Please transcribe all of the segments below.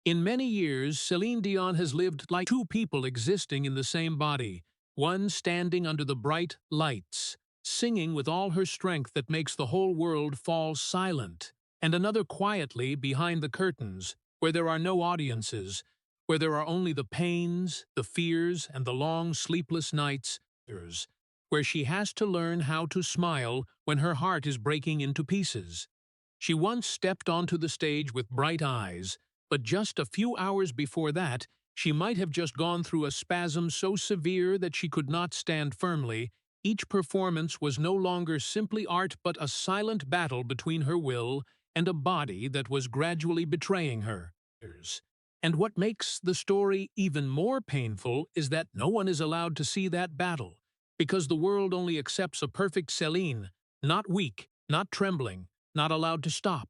In many years, Céline Dion has lived like two people existing in the same body, one standing under the bright lights, singing with all her strength that makes the whole world fall silent, and another quietly behind the curtains, where there are no audiences, where there are only the pains, the fears, and the long sleepless nights, where she has to learn how to smile when her heart is breaking into pieces. She once stepped onto the stage with bright eyes, but just a few hours before that, she might have just gone through a spasm so severe that she could not stand firmly. Each performance was no longer simply art but a silent battle between her will and a body that was gradually betraying her. And what makes the story even more painful is that no one is allowed to see that battle, because the world only accepts a perfect Céline, not weak, not trembling, not allowed to stop.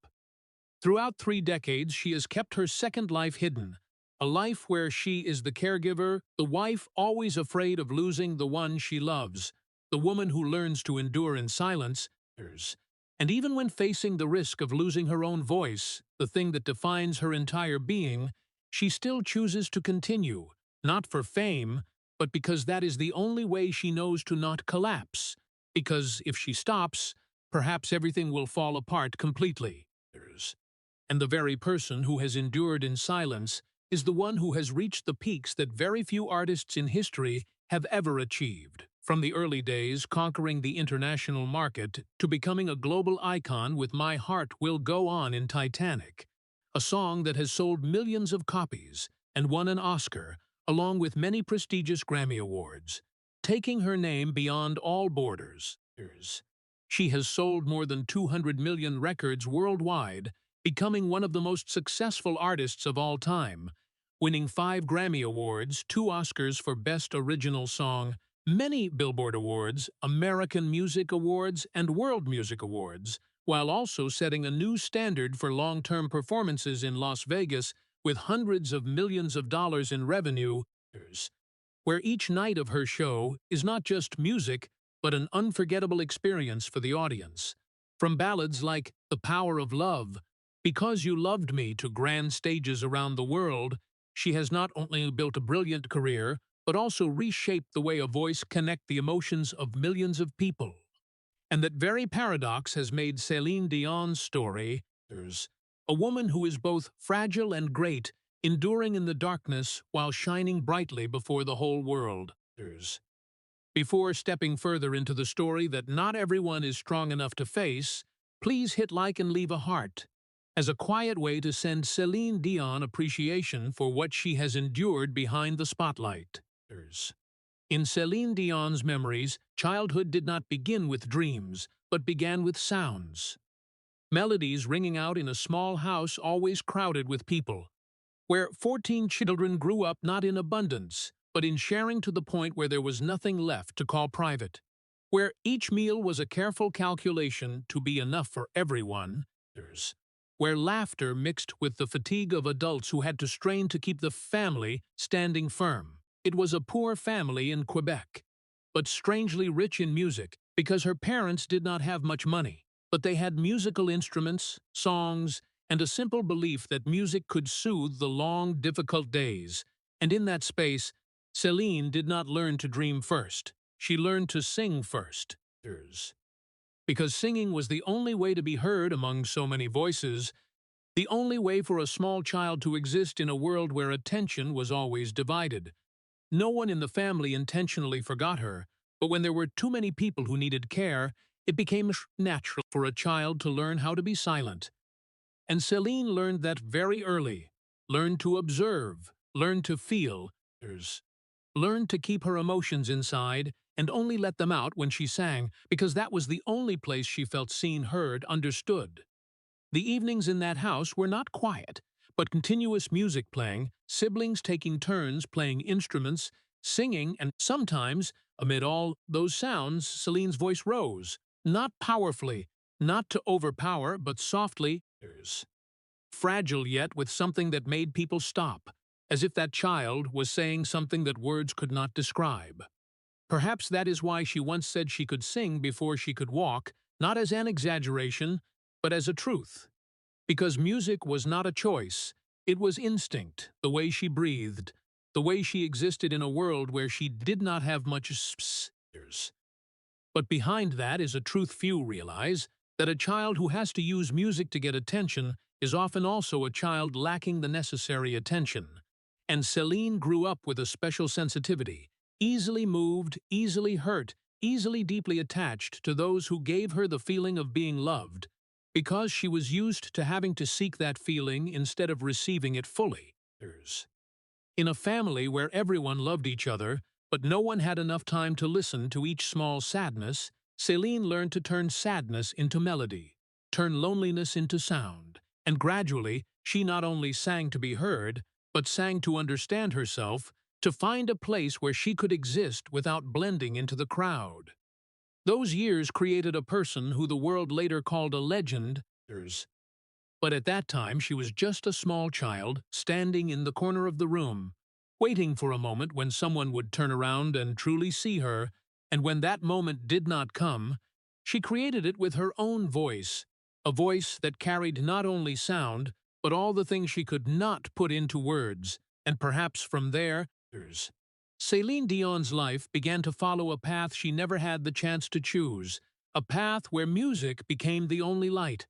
Throughout 3 decades, she has kept her second life hidden, a life where she is the caregiver, the wife always afraid of losing the one she loves, the woman who learns to endure in silence, and even when facing the risk of losing her own voice, the thing that defines her entire being, she still chooses to continue, not for fame, but because that is the only way she knows to not collapse, because if she stops, perhaps everything will fall apart completely. And the very person who has endured in silence is the one who has reached the peaks that very few artists in history have ever achieved. From the early days conquering the international market to becoming a global icon with My Heart Will Go On in Titanic, a song that has sold millions of copies and won an Oscar, along with many prestigious Grammy Awards, taking her name beyond all borders. She has sold more than 200 million records worldwide, becoming one of the most successful artists of all time, winning 5 Grammy Awards, 2 Oscars for Best Original Song, many Billboard Awards, American Music Awards, and World Music Awards, while also setting a new standard for long-term performances in Las Vegas with hundreds of millions of dollars in revenue, where each night of her show is not just music, but an unforgettable experience for the audience. From ballads like The Power of Love, Because You Loved Me to grand stages around the world, she has not only built a brilliant career, but also reshaped the way a voice connects the emotions of millions of people. And that very paradox has made Céline Dion's story, a woman who is both fragile and great, enduring in the darkness while shining brightly before the whole world. Before stepping further into the story that not everyone is strong enough to face, please hit like and leave a heart, as a quiet way to send Céline Dion appreciation for what she has endured behind the spotlight. In Céline Dion's memories, childhood did not begin with dreams, but began with sounds. Melodies ringing out in a small house always crowded with people, where 14 children grew up not in abundance, but in sharing to the point where there was nothing left to call private, where each meal was a careful calculation to be enough for everyone, where laughter mixed with the fatigue of adults who had to strain to keep the family standing firm. It was a poor family in Quebec, but strangely rich in music because her parents did not have much money, but they had musical instruments, songs, and a simple belief that music could soothe the long, difficult days. And in that space, Céline did not learn to dream first. She learned to sing first. Because singing was the only way to be heard among so many voices, the only way for a small child to exist in a world where attention was always divided. No one in the family intentionally forgot her, but when there were too many people who needed care, it became natural for a child to learn how to be silent. And Céline learned that very early, learned to observe, learned to feel, learned to keep her emotions inside and only let them out when she sang, because that was the only place she felt seen, heard, understood. The evenings in that house were not quiet, but continuous music playing, siblings taking turns playing instruments, singing, and sometimes, amid all those sounds, Céline's voice rose, not powerfully, not to overpower, but softly, fragile yet with something that made people stop, as if that child was saying something that words could not describe. Perhaps that is why she once said she could sing before she could walk, not as an exaggeration, but as a truth. Because music was not a choice, It was instinct, the way she breathed, the way she existed in a world where she did not have much spheres. But behind that is a truth few realize, that a child who has to use music to get attention is often also a child lacking the necessary attention. And Céline grew up with a special sensitivity, easily moved, easily hurt, easily deeply attached to those who gave her the feeling of being loved, because she was used to having to seek that feeling instead of receiving it fully. In a family where everyone loved each other, but no one had enough time to listen to each small sadness, Céline learned to turn sadness into melody, turn loneliness into sound, and gradually she not only sang to be heard, but sang to understand herself, to find a place where she could exist without blending into the crowd. Those years created a person who the world later called a legend, but at that time she was just a small child standing in the corner of the room, waiting for a moment when someone would turn around and truly see her, and when that moment did not come, she created it with her own voice, a voice that carried not only sound, but all the things she could not put into words, and perhaps from there, Céline Dion's life began to follow a path she never had the chance to choose, a path where music became the only light,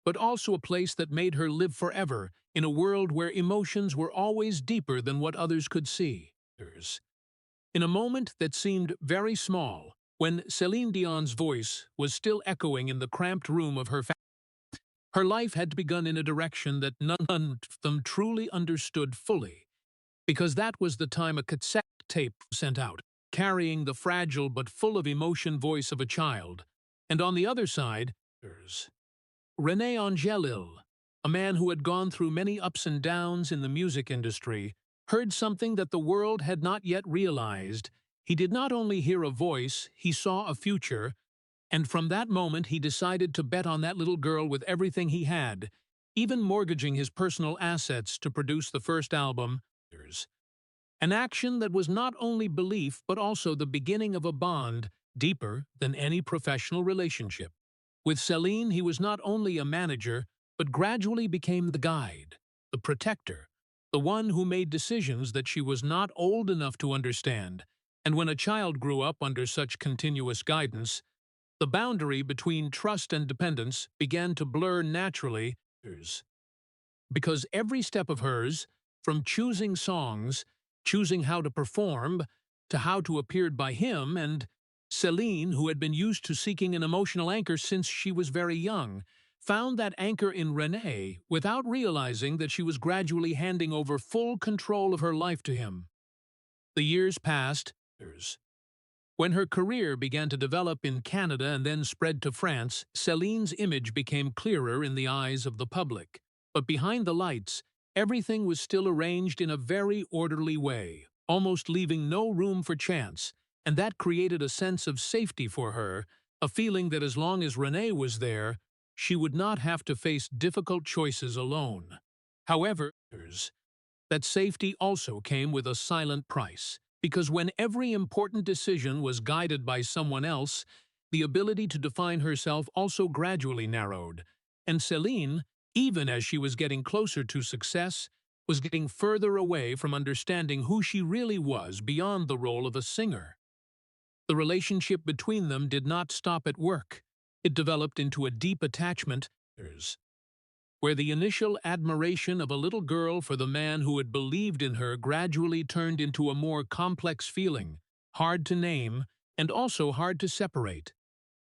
but also a place that made her live forever in a world where emotions were always deeper than what others could see. In a moment that seemed very small, when Céline Dion's voice was still echoing in the cramped room of her family, her life had begun in a direction that none of them truly understood fully, because that was the time a cassette tape was sent out, carrying the fragile but full of emotion voice of a child, and on the other side, René Angélil, a man who had gone through many ups and downs in the music industry, heard something that the world had not yet realized. He did not only hear a voice, he saw a future, and from that moment he decided to bet on that little girl with everything he had, even mortgaging his personal assets to produce the first album, an action that was not only belief but also the beginning of a bond deeper than any professional relationship. With Céline, he was not only a manager, but gradually became the guide, the protector, the one who made decisions that she was not old enough to understand. And when a child grew up under such continuous guidance, the boundary between trust and dependence began to blur naturally, because every step of hers, from choosing songs, choosing how to perform, to how to appear by him, and Céline, who had been used to seeking an emotional anchor since she was very young, found that anchor in René without realizing that she was gradually handing over full control of her life to him. The years passed. When her career began to develop in Canada and then spread to France, Céline's image became clearer in the eyes of the public. But behind the lights, everything was still arranged in a very orderly way, almost leaving no room for chance, and that created a sense of safety for her, a feeling that as long as René was there, she would not have to face difficult choices alone. However, that safety also came with a silent price, because when every important decision was guided by someone else, the ability to define herself also gradually narrowed, and Céline, even as she was getting closer to success, was getting further away from understanding who she really was beyond the role of a singer. The relationship between them did not stop at work. It developed into a deep attachment, where the initial admiration of a little girl for the man who had believed in her gradually turned into a more complex feeling, hard to name and also hard to separate.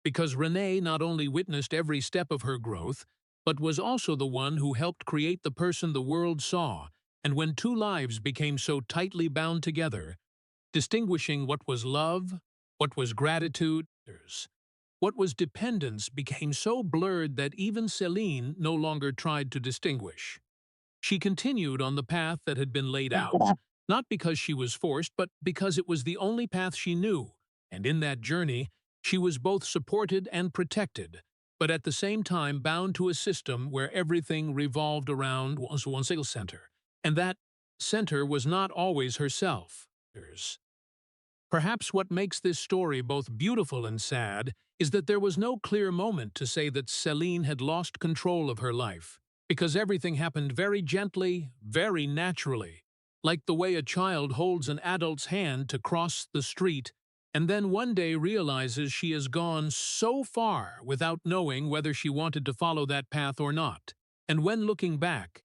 Because René not only witnessed every step of her growth, but was also the one who helped create the person the world saw, and when two lives became so tightly bound together, distinguishing what was love, what was gratitude, what was dependence became so blurred that even Céline no longer tried to distinguish. She continued on the path that had been laid out, not because she was forced, but because it was the only path she knew, and in that journey, she was both supported and protected, but at the same time bound to a system where everything revolved around one single center, and that center was not always herself. Perhaps what makes this story both beautiful and sad is that there was no clear moment to say that Céline had lost control of her life. because everything happened very gently, very naturally, like the way a child holds an adult's hand to cross the street and then one day realizes she has gone so far without knowing whether she wanted to follow that path or not. And when looking back,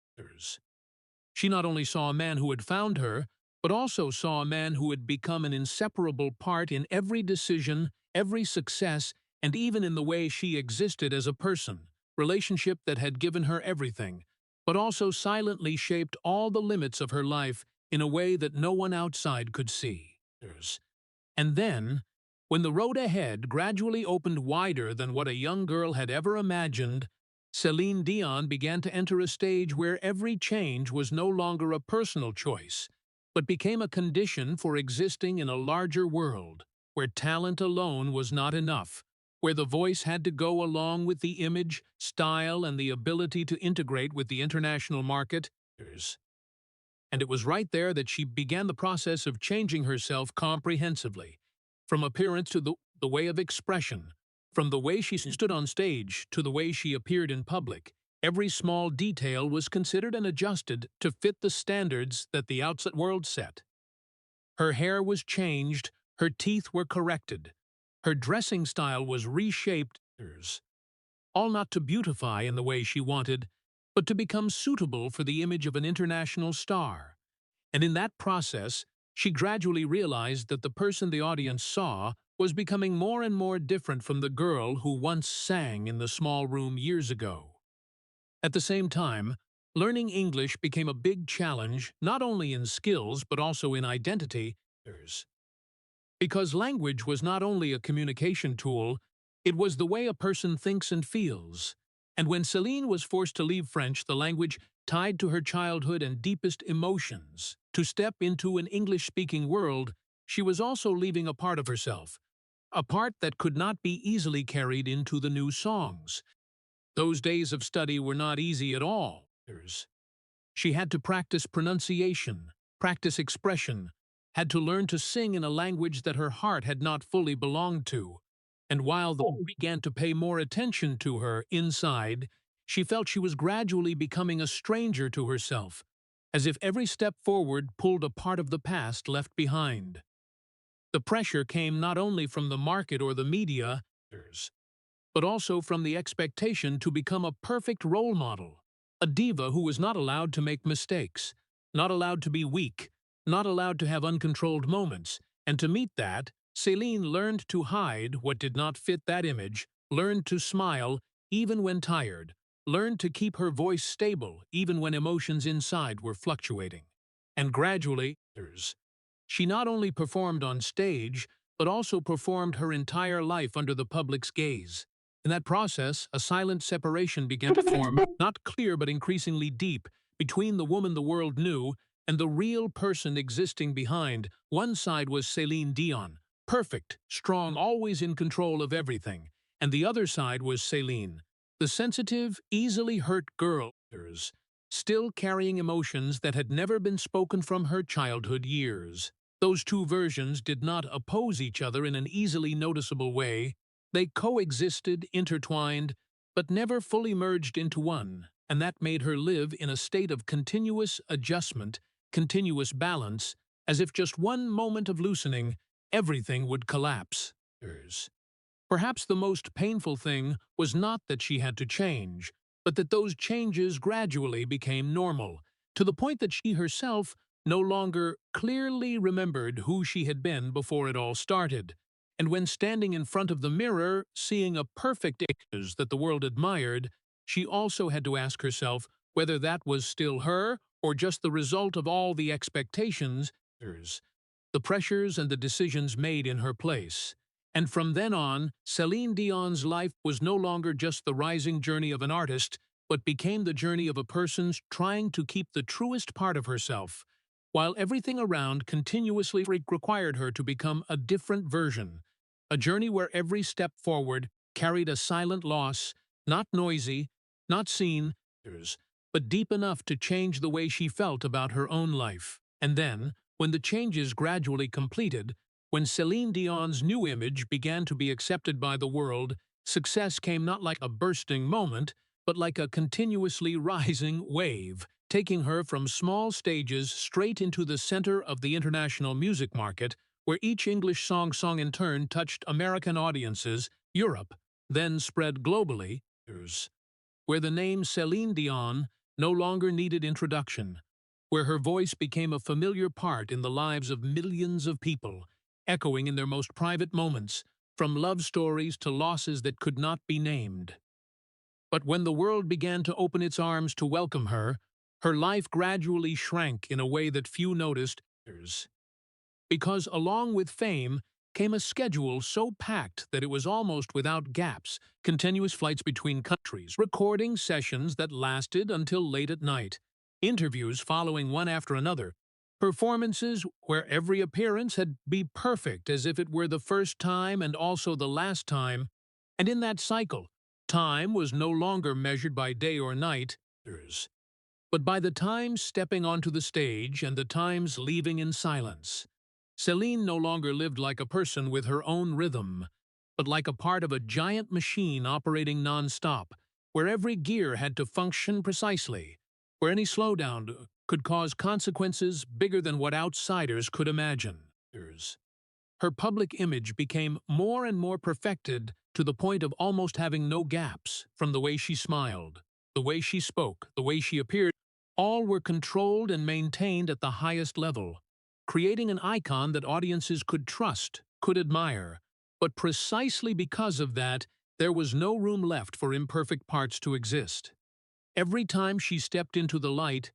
she not only saw a man who had found her, but also saw a man who had become an inseparable part in every decision, every success, and even in the way she existed as a person, relationship that had given her everything, but also silently shaped all the limits of her life in a way that no one outside could see. And then, when the road ahead gradually opened wider than what a young girl had ever imagined, Céline Dion began to enter a stage where every change was no longer a personal choice, but became a condition for existing in a larger world, where talent alone was not enough, where the voice had to go along with the image, style, and the ability to integrate with the international market. And it was right there that she began the process of changing herself comprehensively, from appearance to the way of expression, from the way she stood on stage to the way she appeared in public. Every small detail was considered and adjusted to fit the standards that the outside world set. Her hair was changed, her teeth were corrected, her dressing style was reshaped, all not to beautify in the way she wanted, but to become suitable for the image of an international star. And in that process, she gradually realized that the person the audience saw was becoming more and more different from the girl who once sang in the small room years ago. At the same time, learning English became a big challenge, not only in skills but also in identity, because language was not only a communication tool, it was the way a person thinks and feels. And when Céline was forced to leave French, the language tied to her childhood and deepest emotions, to step into an English-speaking world, she was also leaving a part of herself, a part that could not be easily carried into the new songs. Those days of study were not easy at all. She had to practice pronunciation, practice expression, had to learn to sing in a language that her heart had not fully belonged to. And while the world began to pay more attention to her inside, she felt she was gradually becoming a stranger to herself, as if every step forward pulled a part of the past left behind. The pressure came not only from the market or the media, but also from the expectation to become a perfect role model, a diva who was not allowed to make mistakes, not allowed to be weak, not allowed to have uncontrolled moments, and to meet that, Céline learned to hide what did not fit that image, learned to smile even when tired, learned to keep her voice stable even when emotions inside were fluctuating. And gradually, she not only performed on stage, but also performed her entire life under the public's gaze. In that process, a silent separation began to form, not clear but increasingly deep, between the woman the world knew and the real person existing behind. One side was Céline Dion, perfect, strong, always in control of everything, and the other side was Céline, the sensitive, easily hurt girl, still carrying emotions that had never been spoken from her childhood years. Those two versions did not oppose each other in an easily noticeable way. They coexisted, intertwined, but never fully merged into one, and that made her live in a state of continuous adjustment, continuous balance, as if just one moment of loosening, everything would collapse. Perhaps the most painful thing was not that she had to change, but that those changes gradually became normal, to the point that she herself no longer clearly remembered who she had been before it all started. And when standing in front of the mirror, seeing a perfect image that the world admired, she also had to ask herself whether that was still her or just the result of all the expectations, the pressures and the decisions made in her place. And from then on, Céline Dion's life was no longer just the rising journey of an artist, but became the journey of a person trying to keep the truest part of herself, while everything around continuously required her to become a different version. A journey where every step forward carried a silent loss, not noisy, not seen, but deep enough to change the way she felt about her own life. And then, when the changes gradually completed, when Céline Dion's new image began to be accepted by the world, success came not like a bursting moment, but like a continuously rising wave, taking her from small stages straight into the center of the international music market, where each English song sung in turn touched American audiences, Europe, then spread globally, where the name Céline Dion no longer needed introduction, where her voice became a familiar part in the lives of millions of people, echoing in their most private moments, from love stories to losses that could not be named. But when the world began to open its arms to welcome her, her life gradually shrank in a way that few noticed, because along with fame came a schedule so packed that it was almost without gaps, continuous flights between countries, recording sessions that lasted until late at night, interviews following one after another, performances where every appearance had be perfect as if it were the first time and also the last time, and in that cycle, time was no longer measured by day or night, but by the times stepping onto the stage and the times leaving in silence. Céline no longer lived like a person with her own rhythm, but like a part of a giant machine operating non-stop, where every gear had to function precisely, where any slowdown could cause consequences bigger than what outsiders could imagine. Her public image became more and more perfected to the point of almost having no gaps, from the way she smiled, the way she spoke, the way she appeared. All were controlled and maintained at the highest level, creating an icon that audiences could trust, could admire. But precisely because of that, there was no room left for imperfect parts to exist. Every time she stepped into the light,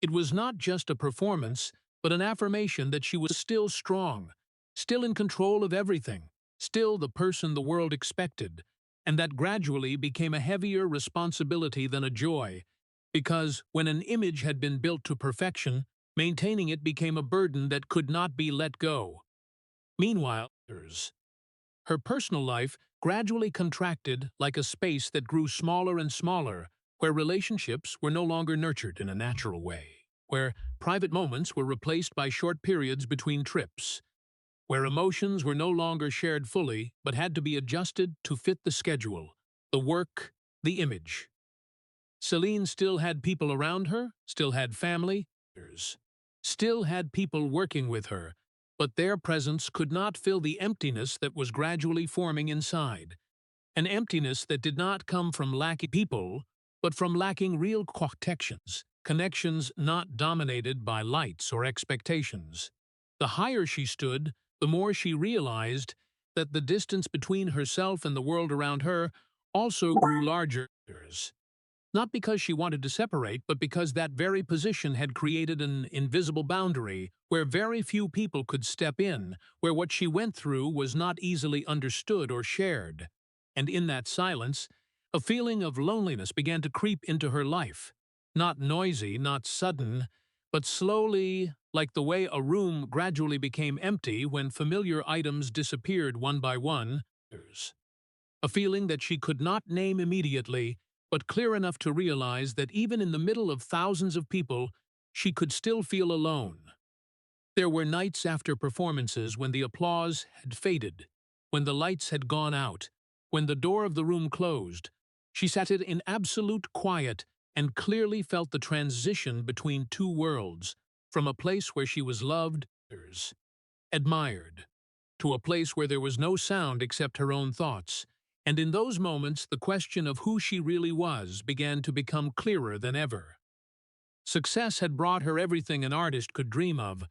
it was not just a performance, but an affirmation that she was still strong, still in control of everything, still the person the world expected, and that gradually became a heavier responsibility than a joy, because when an image had been built to perfection, maintaining it became a burden that could not be let go. Meanwhile, her personal life gradually contracted like a space that grew smaller and smaller, where relationships were no longer nurtured in a natural way, where private moments were replaced by short periods between trips, where emotions were no longer shared fully but had to be adjusted to fit the schedule, the work, the image. Céline still had people around her, still had family, still had people working with her, but their presence could not fill the emptiness that was gradually forming inside. An emptiness that did not come from lacking people, but from lacking real connections not dominated by lights or expectations. The higher she stood, the more she realized that the distance between herself and the world around her also grew larger. Not because she wanted to separate, but because that very position had created an invisible boundary where very few people could step in, where what she went through was not easily understood or shared. And in that silence, a feeling of loneliness began to creep into her life. Not noisy, not sudden, but slowly, like the way a room gradually became empty when familiar items disappeared one by one. A feeling that she could not name immediately, but clear enough to realize that even in the middle of thousands of people, she could still feel alone. There were nights after performances when the applause had faded, when the lights had gone out, when the door of the room closed. She sat in absolute quiet and clearly felt the transition between two worlds, from a place where she was loved, admired, to a place where there was no sound except her own thoughts. And in those moments, the question of who she really was began to become clearer than ever. Success had brought her everything an artist could dream of,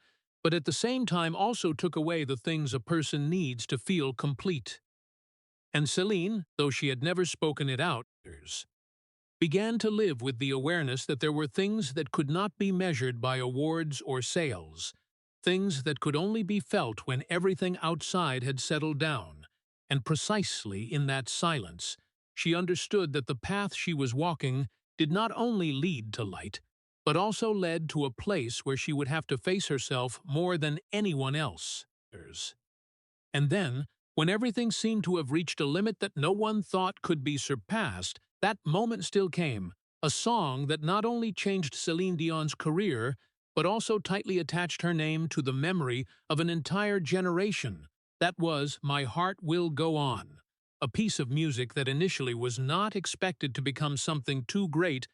but at the same time also took away the things a person needs to feel complete. And Céline, though she had never spoken it out, began to live with the awareness that there were things that could not be measured by awards or sales, things that could only be felt when everything outside had settled down. And precisely in that silence, she understood that the path she was walking did not only lead to light, but also led to a place where she would have to face herself more than anyone else. And then, when everything seemed to have reached a limit that no one thought could be surpassed, that moment still came, a song that not only changed Céline Dion's career, but also tightly attached her name to the memory of an entire generation. That was My Heart Will Go On. a piece of music that initially was not expected to become something too great.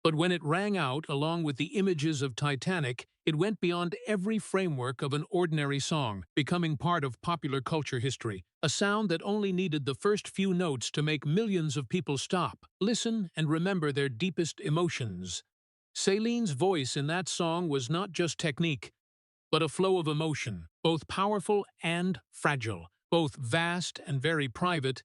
But when it rang out along with the images of Titanic, it went beyond every framework of an ordinary song, becoming part of popular culture history, a sound that only needed the first few notes to make millions of people stop, listen, and remember their deepest emotions. Céline's voice in that song was not just technique, but a flow of emotion, both powerful and fragile, both vast and very private.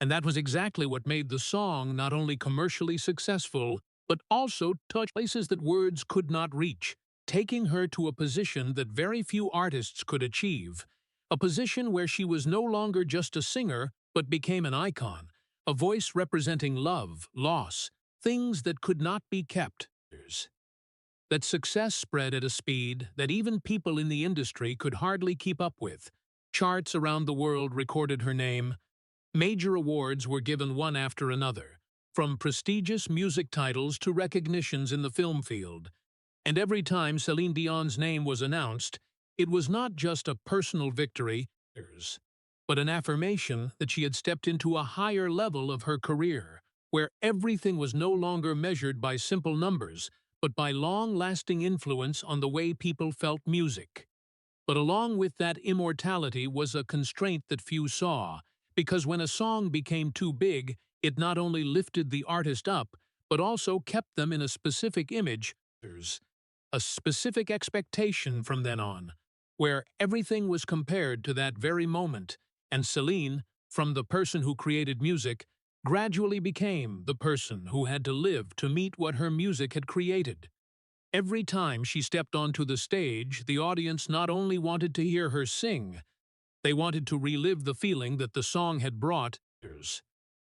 And that was exactly what made the song not only commercially successful, but also touch places that words could not reach, taking her to a position that very few artists could achieve, a position where she was no longer just a singer, but became an icon, a voice representing love, loss, things that could not be kept. That success spread at a speed that even people in the industry could hardly keep up with. Charts around the world recorded her name. Major awards were given one after another, from prestigious music titles to recognitions in the film field. And every time Céline Dion's name was announced, it was not just a personal victory, but an affirmation that she had stepped into a higher level of her career, where everything was no longer measured by simple numbers, but by long-lasting influence on the way people felt music. But along with that immortality was a constraint that few saw, because when a song became too big, it not only lifted the artist up, but also kept them in a specific image, a specific expectation from then on, where everything was compared to that very moment, and Céline, from the person who created music, gradually became the person who had to live to meet what her music had created. Every time she stepped onto the stage, the audience not only wanted to hear her sing, they wanted to relive the feeling that the song had brought,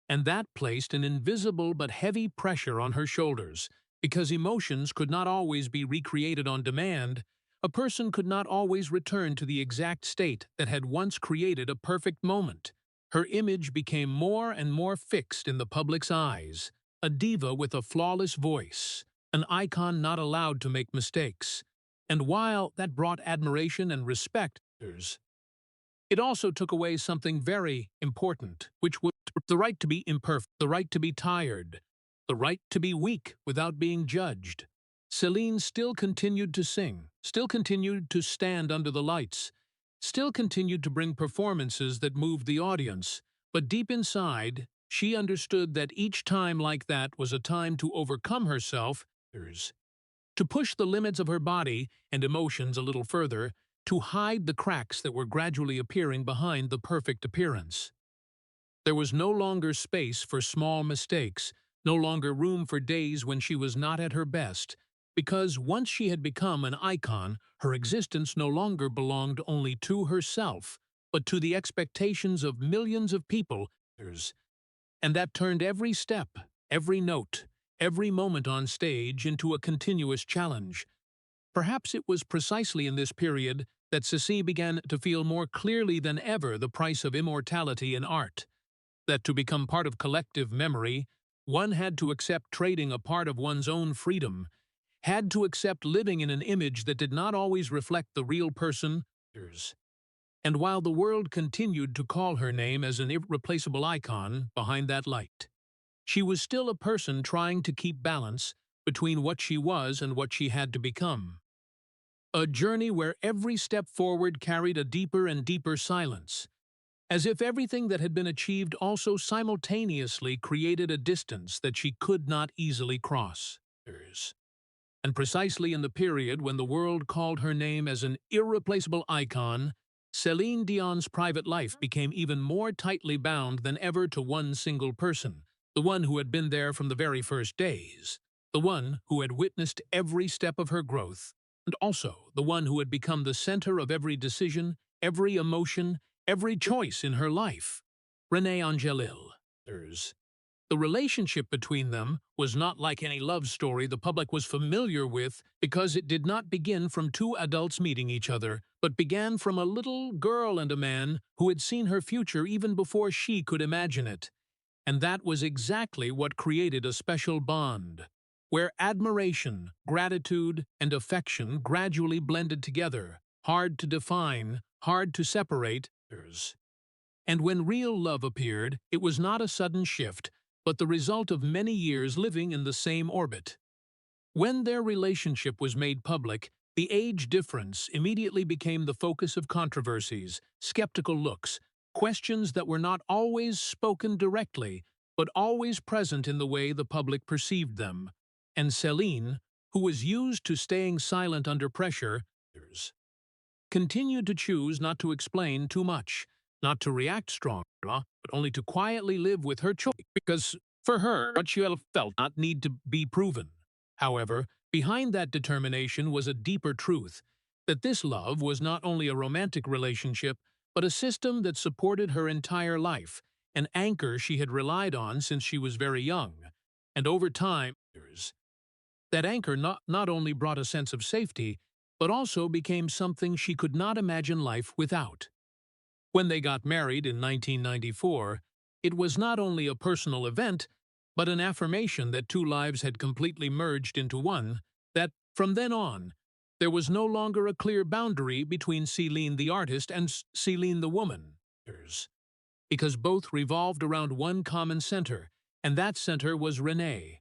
and that placed an invisible but heavy pressure on her shoulders, because emotions could not always be recreated on demand. A person could not always return to the exact state that had once created a perfect moment. Her image became more and more fixed in the public's eyes, a diva with a flawless voice, an icon not allowed to make mistakes. And while that brought admiration and respect, it also took away something very important, which was the right to be imperfect, the right to be tired, the right to be weak without being judged. Céline still continued to sing, still continued to stand under the lights, still continued to bring performances that moved the audience, but deep inside, she understood that each time like that was a time to overcome herself, to push the limits of her body and emotions a little further, to hide the cracks that were gradually appearing behind the perfect appearance. There was no longer space for small mistakes, no longer room for days when she was not at her best, because once she had become an icon, her existence no longer belonged only to herself, but to the expectations of millions of people, and that turned every step, every note, every moment on stage into a continuous challenge. Perhaps it was precisely in this period that Céline began to feel more clearly than ever the price of immortality in art, that to become part of collective memory, one had to accept trading a part of one's own freedom, had to accept living in an image that did not always reflect the real person. And while the world continued to call her name as an irreplaceable icon behind that light, she was still a person trying to keep balance between what she was and what she had to become. A journey where every step forward carried a deeper and deeper silence, as if everything that had been achieved also simultaneously created a distance that she could not easily cross. And precisely in the period when the world called her name as an irreplaceable icon, Céline Dion's private life became even more tightly bound than ever to one single person, the one who had been there from the very first days, the one who had witnessed every step of her growth, and also the one who had become the center of every decision, every emotion, every choice in her life. René Angélil. The relationship between them was not like any love story the public was familiar with, because it did not begin from two adults meeting each other, but began from a little girl and a man who had seen her future even before she could imagine it. And that was exactly what created a special bond, where admiration, gratitude, and affection gradually blended together, hard to define, hard to separate. And when real love appeared, it was not a sudden shift, but the result of many years living in the same orbit. When their relationship was made public, the age difference immediately became the focus of controversies, skeptical looks, questions that were not always spoken directly, but always present in the way the public perceived them. And Céline, who was used to staying silent under pressure, continued to choose not to explain too much, not to react strongly, but only to quietly live with her choice, because for her, what she felt not need to be proven. However, behind that determination was a deeper truth, that this love was not only a romantic relationship, but a system that supported her entire life, an anchor she had relied on since she was very young. And over time, that anchor not only brought a sense of safety, but also became something she could not imagine life without. When they got married in 1994, it was not only a personal event, but an affirmation that two lives had completely merged into one, that, from then on, there was no longer a clear boundary between Céline the artist and Céline the woman, because both revolved around one common center, and that center was René.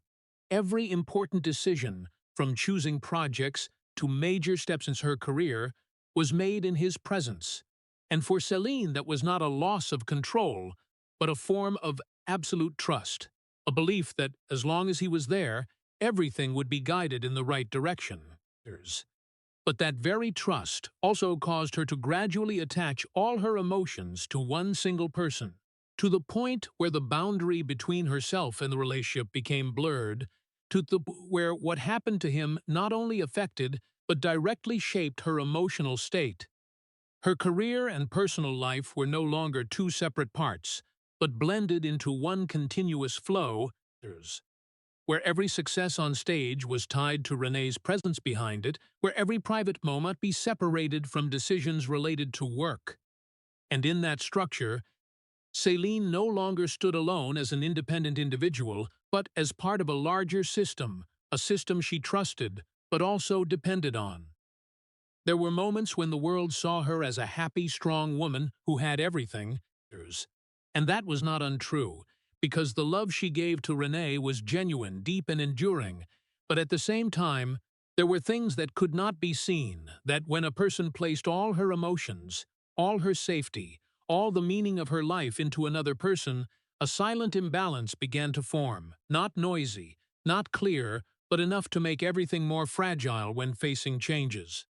Every important decision, from choosing projects to major steps in her career, was made in his presence. And for Céline, that was not a loss of control, but a form of absolute trust, a belief that, as long as he was there, everything would be guided in the right direction. But that very trust also caused her to gradually attach all her emotions to one single person, to the point where the boundary between herself and the relationship became blurred, where what happened to him not only affected but directly shaped her emotional state. Her career and personal life were no longer two separate parts, but blended into one continuous flow, where every success on stage was tied to René's presence behind it, where every private moment be separated from decisions related to work. And in that structure, Céline no longer stood alone as an independent individual, but as part of a larger system, a system she trusted, but also depended on. There were moments when the world saw her as a happy, strong woman who had everything, and that was not untrue, because the love she gave to René was genuine, deep, and enduring. But at the same time, there were things that could not be seen, that when a person placed all her emotions, all her safety, all the meaning of her life into another person, a silent imbalance began to form, not noisy, not clear, but enough to make everything more fragile when facing changes.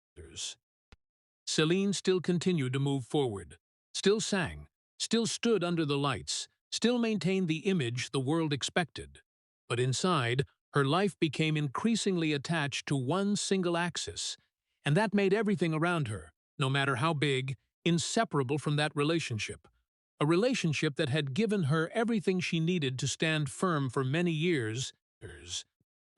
Céline still continued to move forward, still sang, still stood under the lights, still maintained the image the world expected. But inside, her life became increasingly attached to one single axis, and that made everything around her, no matter how big, inseparable from that relationship. A relationship that had given her everything she needed to stand firm for many years,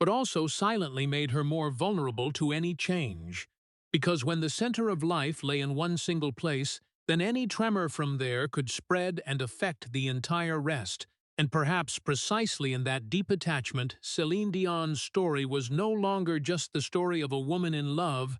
but also silently made her more vulnerable to any change. Because when the center of life lay in one single place, then any tremor from there could spread and affect the entire rest. And perhaps precisely in that deep attachment, Céline Dion's story was no longer just the story of a woman in love,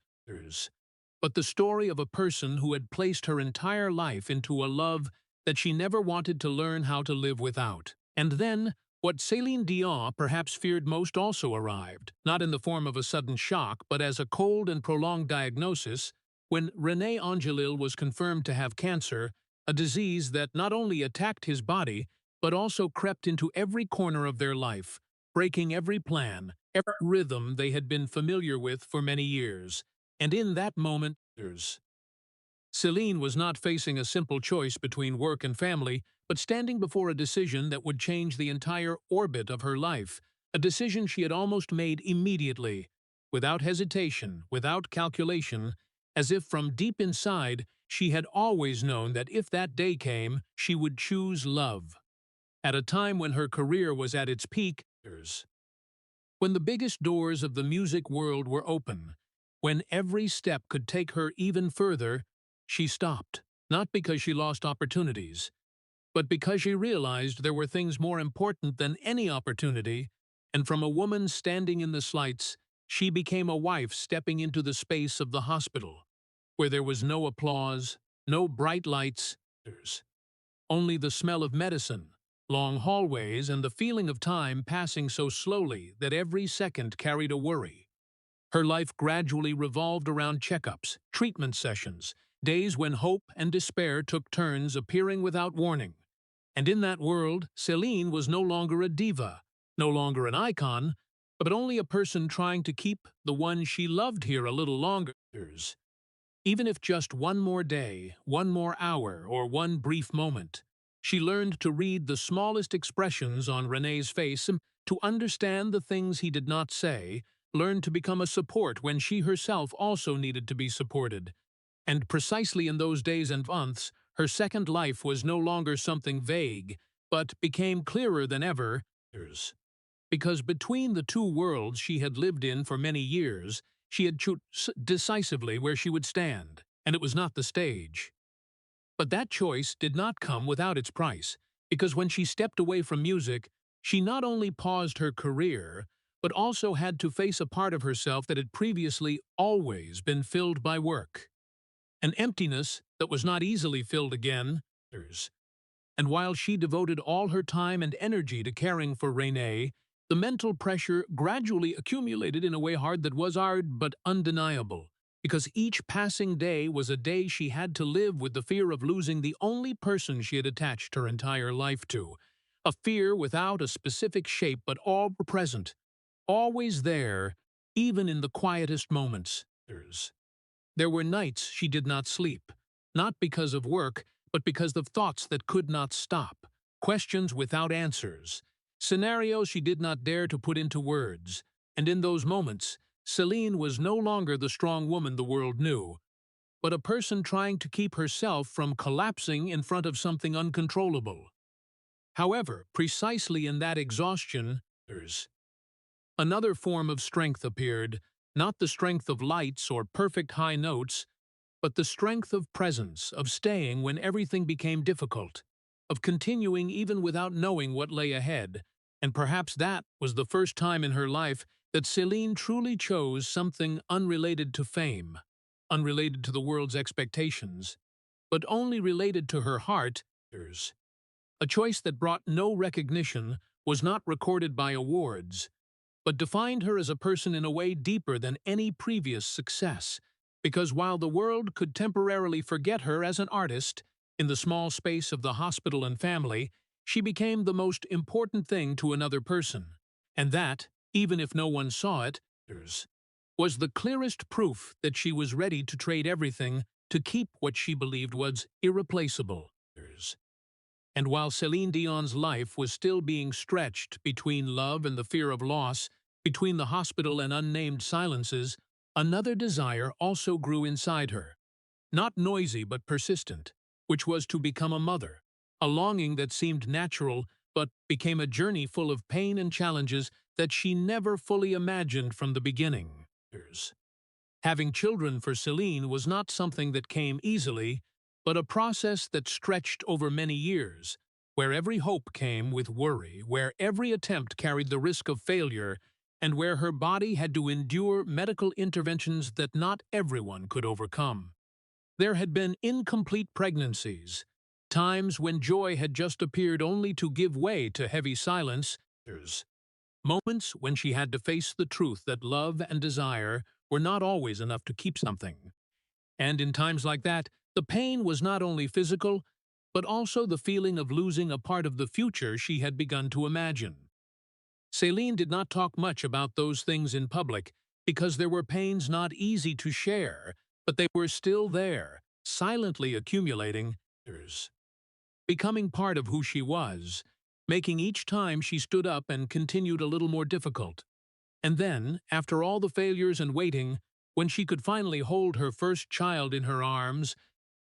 but the story of a person who had placed her entire life into a love that she never wanted to learn how to live without. And then, what Céline Dion perhaps feared most also arrived, not in the form of a sudden shock, but as a cold and prolonged diagnosis, when René Angélil was confirmed to have cancer, a disease that not only attacked his body, but also crept into every corner of their life, breaking every plan, every rhythm they had been familiar with for many years. And in that moment, Céline was not facing a simple choice between work and family, but standing before a decision that would change the entire orbit of her life, a decision she had almost made immediately, without hesitation, without calculation, as if from deep inside she had always known that if that day came, she would choose love. At a time when her career was at its peak, when the biggest doors of the music world were open, when every step could take her even further, she stopped, not because she lost opportunities, but because she realized there were things more important than any opportunity, and from a woman standing in the lights, she became a wife stepping into the space of the hospital, where there was no applause, no bright lights, only the smell of medicine, long hallways, and the feeling of time passing so slowly that every second carried a worry. Her life gradually revolved around checkups, treatment sessions, days when hope and despair took turns appearing without warning. And in that world, Céline was no longer a diva, no longer an icon, but only a person trying to keep the one she loved here a little longer. Even if just one more day, one more hour, or one brief moment. She learned to read the smallest expressions on René's face, to understand the things he did not say, learned to become a support when she herself also needed to be supported. And precisely in those days and months, her second life was no longer something vague, but became clearer than ever, because between the two worlds she had lived in for many years, she had chosen decisively where she would stand, and it was not the stage. But that choice did not come without its price, because when she stepped away from music, she not only paused her career, but also had to face a part of herself that had previously always been filled by work. An emptiness that was not easily filled again. And while she devoted all her time and energy to caring for René, the mental pressure gradually accumulated in a way hard that was hard but undeniable, because each passing day was a day she had to live with the fear of losing the only person she had attached her entire life to, a fear without a specific shape but all present, always there, even in the quietest moments. There were nights she did not sleep, not because of work, but because of thoughts that could not stop, questions without answers, scenarios she did not dare to put into words. And in those moments, Céline was no longer the strong woman the world knew, but a person trying to keep herself from collapsing in front of something uncontrollable. However, precisely in that exhaustion, another form of strength appeared, not the strength of lights or perfect high notes, but the strength of presence, of staying when everything became difficult, of continuing even without knowing what lay ahead. And perhaps that was the first time in her life that Céline truly chose something unrelated to fame, unrelated to the world's expectations, but only related to her heart. A choice that brought no recognition, was not recorded by awards, but defined her as a person in a way deeper than any previous success, because while the world could temporarily forget her as an artist, in the small space of the hospital and family, she became the most important thing to another person, and that, even if no one saw it, was the clearest proof that she was ready to trade everything to keep what she believed was irreplaceable. And while Céline Dion's life was still being stretched between love and the fear of loss, between the hospital and unnamed silences, another desire also grew inside her, not noisy but persistent, which was to become a mother, a longing that seemed natural but became a journey full of pain and challenges that she never fully imagined from the beginning. Having children for Céline was not something that came easily, but a process that stretched over many years, where every hope came with worry, where every attempt carried the risk of failure, and where her body had to endure medical interventions that not everyone could overcome. There had been incomplete pregnancies, times when joy had just appeared only to give way to heavy silence, moments when she had to face the truth that love and desire were not always enough to keep something. And in times like that, the pain was not only physical, but also the feeling of losing a part of the future she had begun to imagine. Céline did not talk much about those things in public because there were pains not easy to share, but they were still there, silently accumulating, becoming part of who she was, making each time she stood up and continued a little more difficult. And then, after all the failures and waiting, when she could finally hold her first child in her arms,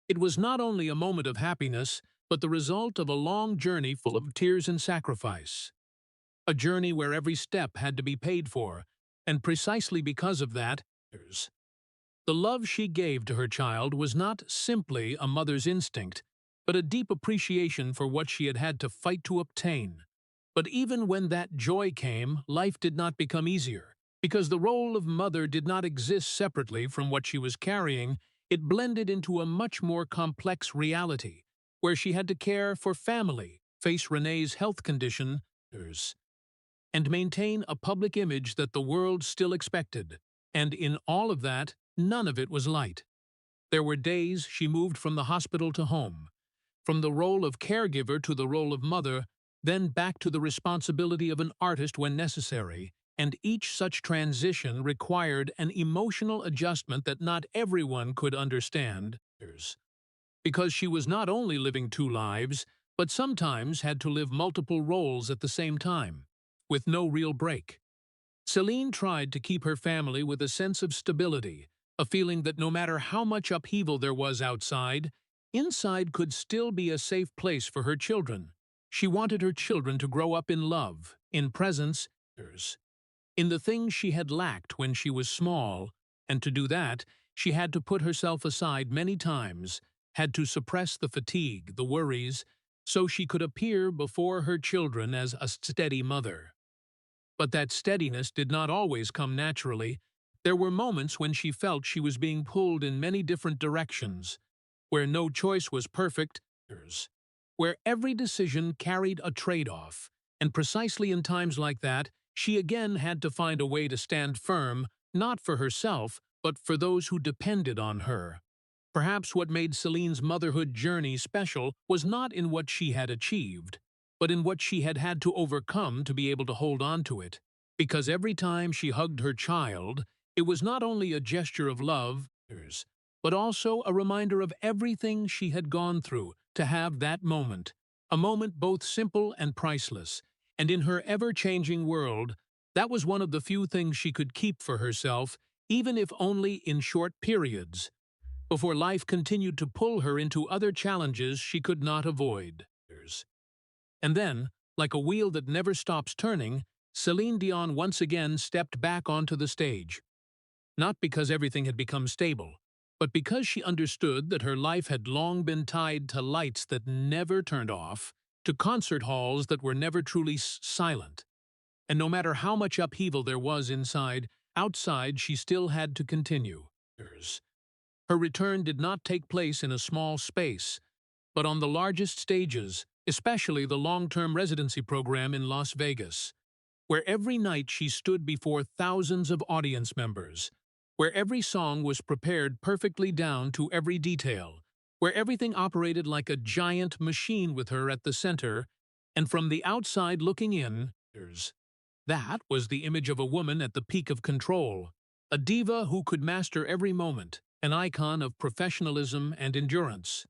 it was not only a moment of happiness, but the result of a long journey full of tears and sacrifice. A journey where every step had to be paid for, and precisely because of that, the love she gave to her child was not simply a mother's instinct, but a deep appreciation for what she had had to fight to obtain. But even when that joy came, life did not become easier, because the role of mother did not exist separately from what she was carrying. It blended into a much more complex reality, where she had to care for family, face René's health condition, and maintain a public image that the world still expected. And in all of that, none of it was light. There were days she moved from the hospital to home, from the role of caregiver to the role of mother, then back to the responsibility of an artist when necessary, and each such transition required an emotional adjustment that not everyone could understand, because she was not only living two lives, but sometimes had to live multiple roles at the same time, with no real break. Céline tried to keep her family with a sense of stability, a feeling that no matter how much upheaval there was outside, inside could still be a safe place for her children. She wanted her children to grow up in love, in presence, in the things she had lacked when she was small, and to do that, she had to put herself aside many times, had to suppress the fatigue, the worries, so she could appear before her children as a steady mother. But that steadiness did not always come naturally. There were moments when she felt she was being pulled in many different directions, where no choice was perfect, where every decision carried a trade-off, and precisely in times like that, she again had to find a way to stand firm, not for herself, but for those who depended on her. Perhaps what made Celine's motherhood journey special was not in what she had achieved, but in what she had had to overcome to be able to hold on to it. Because every time she hugged her child, it was not only a gesture of love, but also a reminder of everything she had gone through to have that moment, a moment both simple and priceless. And in her ever-changing world, that was one of the few things she could keep for herself, even if only in short periods, before life continued to pull her into other challenges she could not avoid. And then, like a wheel that never stops turning, Céline Dion once again stepped back onto the stage. Not because everything had become stable, but because she understood that her life had long been tied to lights that never turned off, to concert halls that were never truly silent. And no matter how much upheaval there was inside, outside she still had to continue. Her return did not take place in a small space, but on the largest stages, especially the long-term residency program in Las Vegas, where every night she stood before thousands of audience members, where every song was prepared perfectly down to every detail, where everything operated like a giant machine with her at the center, and from the outside looking in, that was the image of a woman at the peak of control, a diva who could master every moment, an icon of professionalism and endurance.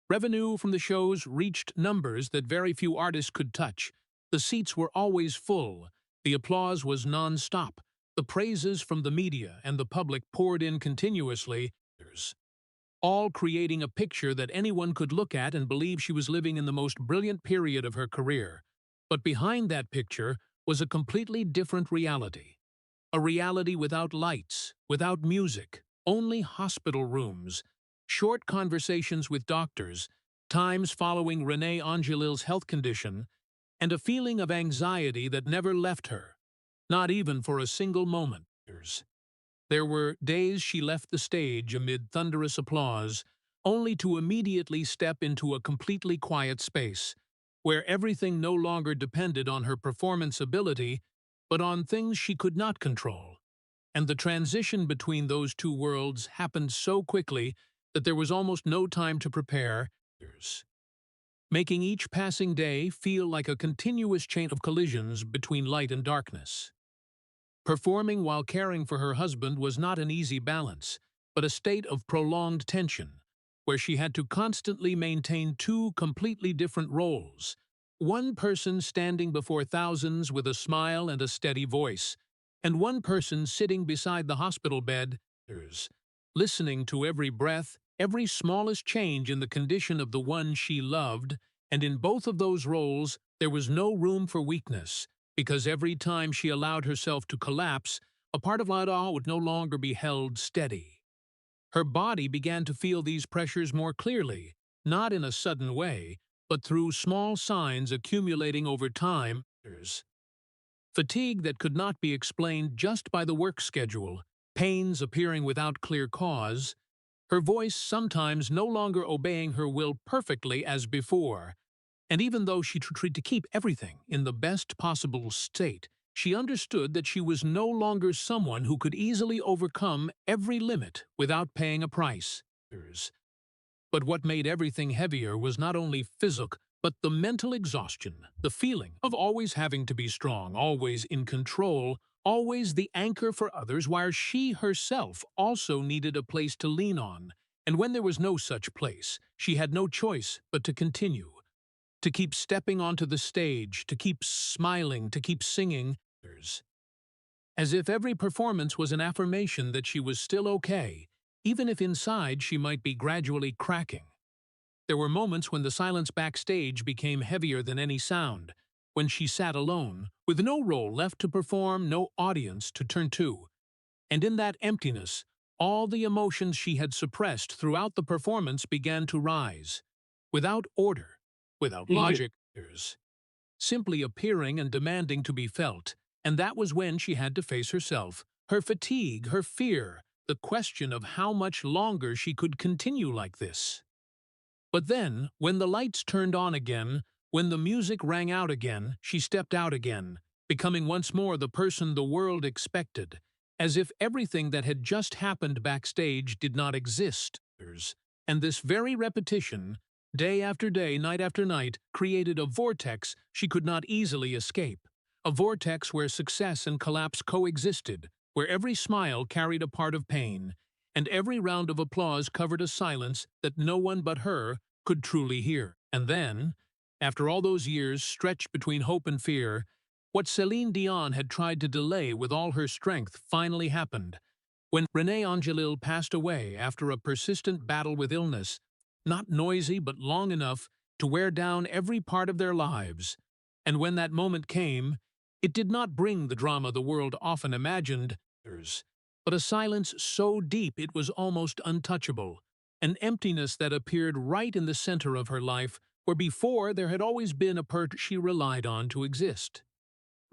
Revenue from the shows reached numbers that very few artists could touch. The seats were always full. The applause was non-stop. The praises from the media and the public poured in continuously, all creating a picture that anyone could look at and believe she was living in the most brilliant period of her career. But behind that picture was a completely different reality. A reality without lights, without music, only hospital rooms, short conversations with doctors, times following René Angélil's health condition, and a feeling of anxiety that never left her, not even for a single moment. There were days she left the stage amid thunderous applause, only to immediately step into a completely quiet space, where everything no longer depended on her performance ability, but on things she could not control. And the transition between those two worlds happened so quickly that there was almost no time to prepare, making each passing day feel like a continuous chain of collisions between light and darkness. Performing while caring for her husband was not an easy balance, but a state of prolonged tension, where she had to constantly maintain two completely different roles. One person standing before thousands with a smile and a steady voice, and one person sitting beside the hospital bed, listening to every breath, every smallest change in the condition of the one she loved, and in both of those roles there was no room for weakness, because every time she allowed herself to collapse, a part of Lada would no longer be held steady. Her body began to feel these pressures more clearly, not in a sudden way, but through small signs accumulating over time. Fatigue that could not be explained just by the work schedule, pains appearing without clear cause, her voice sometimes no longer obeying her will perfectly as before. And even though she tried to keep everything in the best possible state, she understood that she was no longer someone who could easily overcome every limit without paying a price. But what made everything heavier was not only physical, but the mental exhaustion, the feeling of always having to be strong, always in control, always the anchor for others, while she herself also needed a place to lean on. And when there was no such place, she had no choice but to continue, to keep stepping onto the stage, to keep smiling, to keep singing, as if every performance was an affirmation that she was still okay, even if inside she might be gradually cracking. There were moments when the silence backstage became heavier than any sound, when she sat alone, with no role left to perform, no audience to turn to. And in that emptiness, all the emotions she had suppressed throughout the performance began to rise, without order, without logic, simply appearing and demanding to be felt. And that was when she had to face herself, her fatigue, her fear, the question of how much longer she could continue like this. But then, when the lights turned on again, when the music rang out again, she stepped out again, becoming once more the person the world expected, as if everything that had just happened backstage did not exist. And this very repetition, day after day, night after night, created a vortex she could not easily escape. A vortex where success and collapse coexisted, where every smile carried a part of pain, and every round of applause covered a silence that no one but her could truly hear. And then, after all those years stretched between hope and fear, what Céline Dion had tried to delay with all her strength finally happened. When René Angélil passed away after a persistent battle with illness, not noisy but long enough to wear down every part of their lives. And when that moment came, it did not bring the drama the world often imagined, but a silence so deep it was almost untouchable, an emptiness that appeared right in the center of her life, where before there had always been a part she relied on to exist.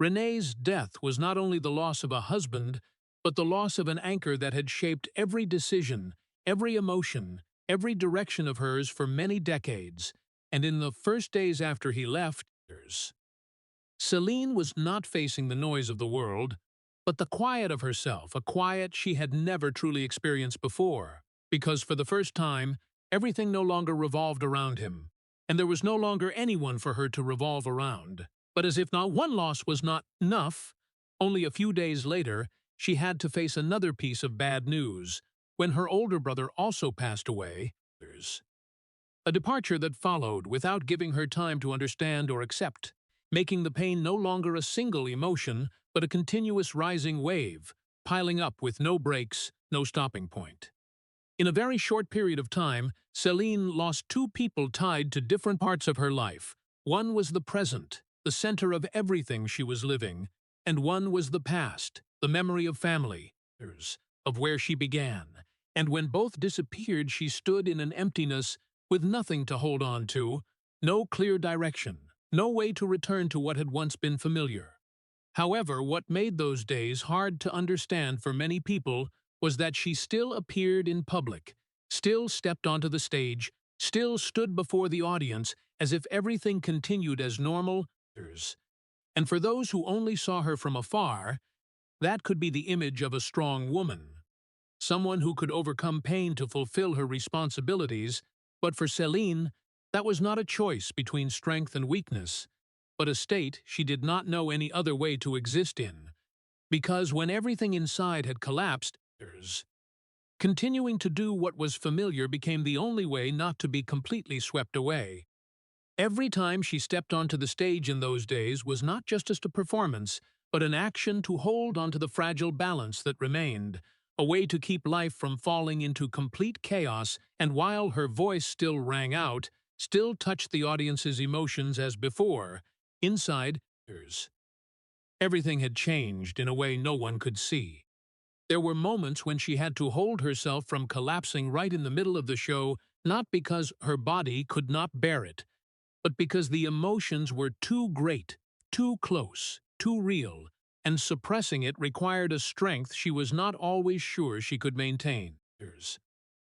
René's death was not only the loss of a husband, but the loss of an anchor that had shaped every decision, every emotion, every direction of hers for many decades. And in the first days after he left, Céline was not facing the noise of the world, but the quiet of herself, a quiet she had never truly experienced before, because for the first time, everything no longer revolved around him, and there was no longer anyone for her to revolve around. But as if not one loss was not enough, only a few days later, she had to face another piece of bad news, when her older brother also passed away. A departure that followed without giving her time to understand or accept, making the pain no longer a single emotion, but a continuous rising wave, piling up with no breaks, no stopping point. In a very short period of time, Céline lost two people tied to different parts of her life. One was the present, the center of everything she was living, and one was the past, the memory of family, of where she began. And when both disappeared, she stood in an emptiness with nothing to hold on to, no clear direction, no way to return to what had once been familiar. However, what made those days hard to understand for many people was that she still appeared in public, still stepped onto the stage, still stood before the audience as if everything continued as normal. And for those who only saw her from afar, that could be the image of a strong woman, someone who could overcome pain to fulfill her responsibilities. But for Céline, that was not a choice between strength and weakness, but a state she did not know any other way to exist in. Because when everything inside had collapsed, continuing to do what was familiar became the only way not to be completely swept away. Every time she stepped onto the stage in those days was not just a performance, but an action to hold onto the fragile balance that remained, a way to keep life from falling into complete chaos. And while her voice still rang out, still touched the audience's emotions as before, inside, everything had changed in a way no one could see. There were moments when she had to hold herself from collapsing right in the middle of the show, not because her body could not bear it, but because the emotions were too great, too close, too real, and suppressing it required a strength she was not always sure she could maintain.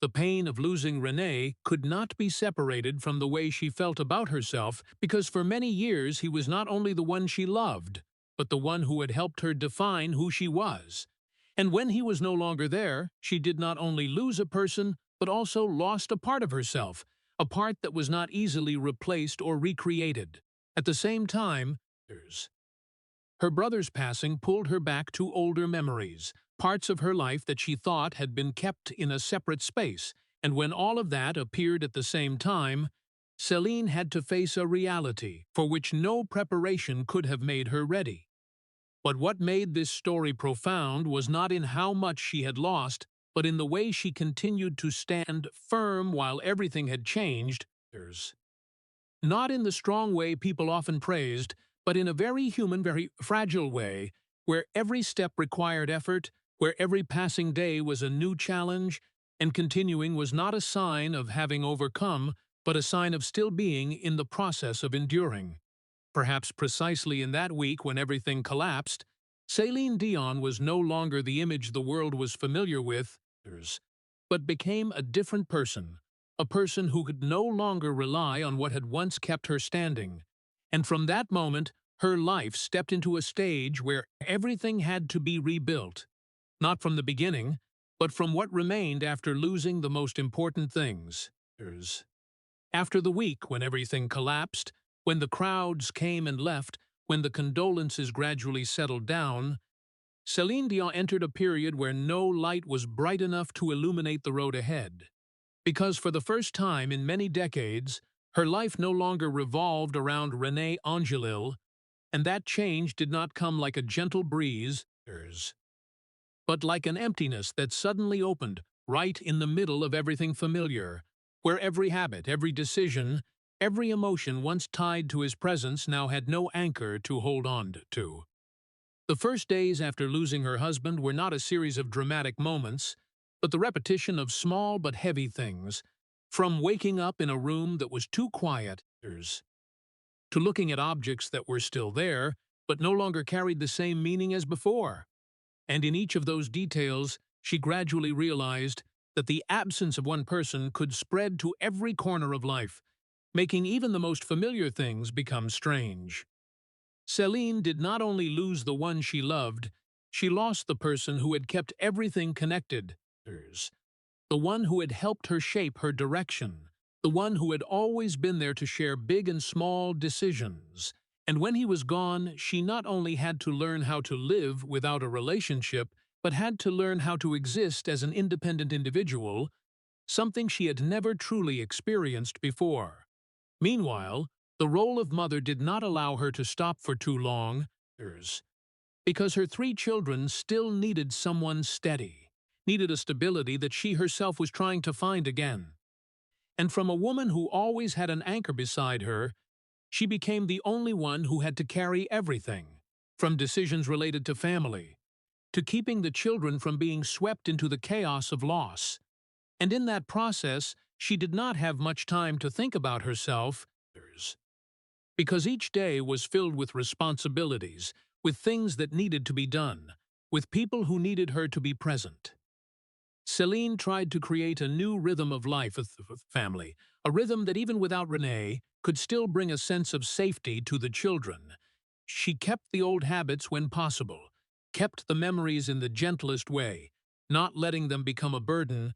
The pain of losing René could not be separated from the way she felt about herself because for many years he was not only the one she loved, but the one who had helped her define who she was. And when he was no longer there, she did not only lose a person, but also lost a part of herself, a part that was not easily replaced or recreated. At the same time, her brother's passing pulled her back to older memories, parts of her life that she thought had been kept in a separate space, and when all of that appeared at the same time, Céline had to face a reality for which no preparation could have made her ready. But what made this story profound was not in how much she had lost, but in the way she continued to stand firm while everything had changed. Not in the strong way people often praised, but in a very human, very fragile way, where every step required effort, where every passing day was a new challenge, and continuing was not a sign of having overcome, but a sign of still being in the process of enduring. Perhaps precisely in that week when everything collapsed, Céline Dion was no longer the image the world was familiar with, but became a different person, a person who could no longer rely on what had once kept her standing. And from that moment, her life stepped into a stage where everything had to be rebuilt, not from the beginning, but from what remained after losing the most important things. After the week when everything collapsed, when the crowds came and left, when the condolences gradually settled down, Céline Dion entered a period where no light was bright enough to illuminate the road ahead. Because for the first time in many decades, her life no longer revolved around René Angélil, and that change did not come like a gentle breeze, but like an emptiness that suddenly opened right in the middle of everything familiar, where every habit, every decision, every emotion once tied to his presence now had no anchor to hold on to. The first days after losing her husband were not a series of dramatic moments, but the repetition of small but heavy things, from waking up in a room that was too quiet to looking at objects that were still there, but no longer carried the same meaning as before. And in each of those details, she gradually realized that the absence of one person could spread to every corner of life, making even the most familiar things become strange. Céline did not only lose the one she loved, she lost the person who had kept everything connected, the one who had helped her shape her direction, the one who had always been there to share big and small decisions. And when he was gone, she not only had to learn how to live without a relationship, but had to learn how to exist as an independent individual, something she had never truly experienced before. Meanwhile, the role of mother did not allow her to stop for too long, because her 3 children still needed someone steady, needed a stability that she herself was trying to find again. And from a woman who always had an anchor beside her, she became the only one who had to carry everything, from decisions related to family, to keeping the children from being swept into the chaos of loss. And in that process, she did not have much time to think about herself, because each day was filled with responsibilities, with things that needed to be done, with people who needed her to be present. Céline tried to create a new rhythm of life with the family, a rhythm that even without René could still bring a sense of safety to the children. She kept the old habits when possible, kept the memories in the gentlest way, not letting them become a burden,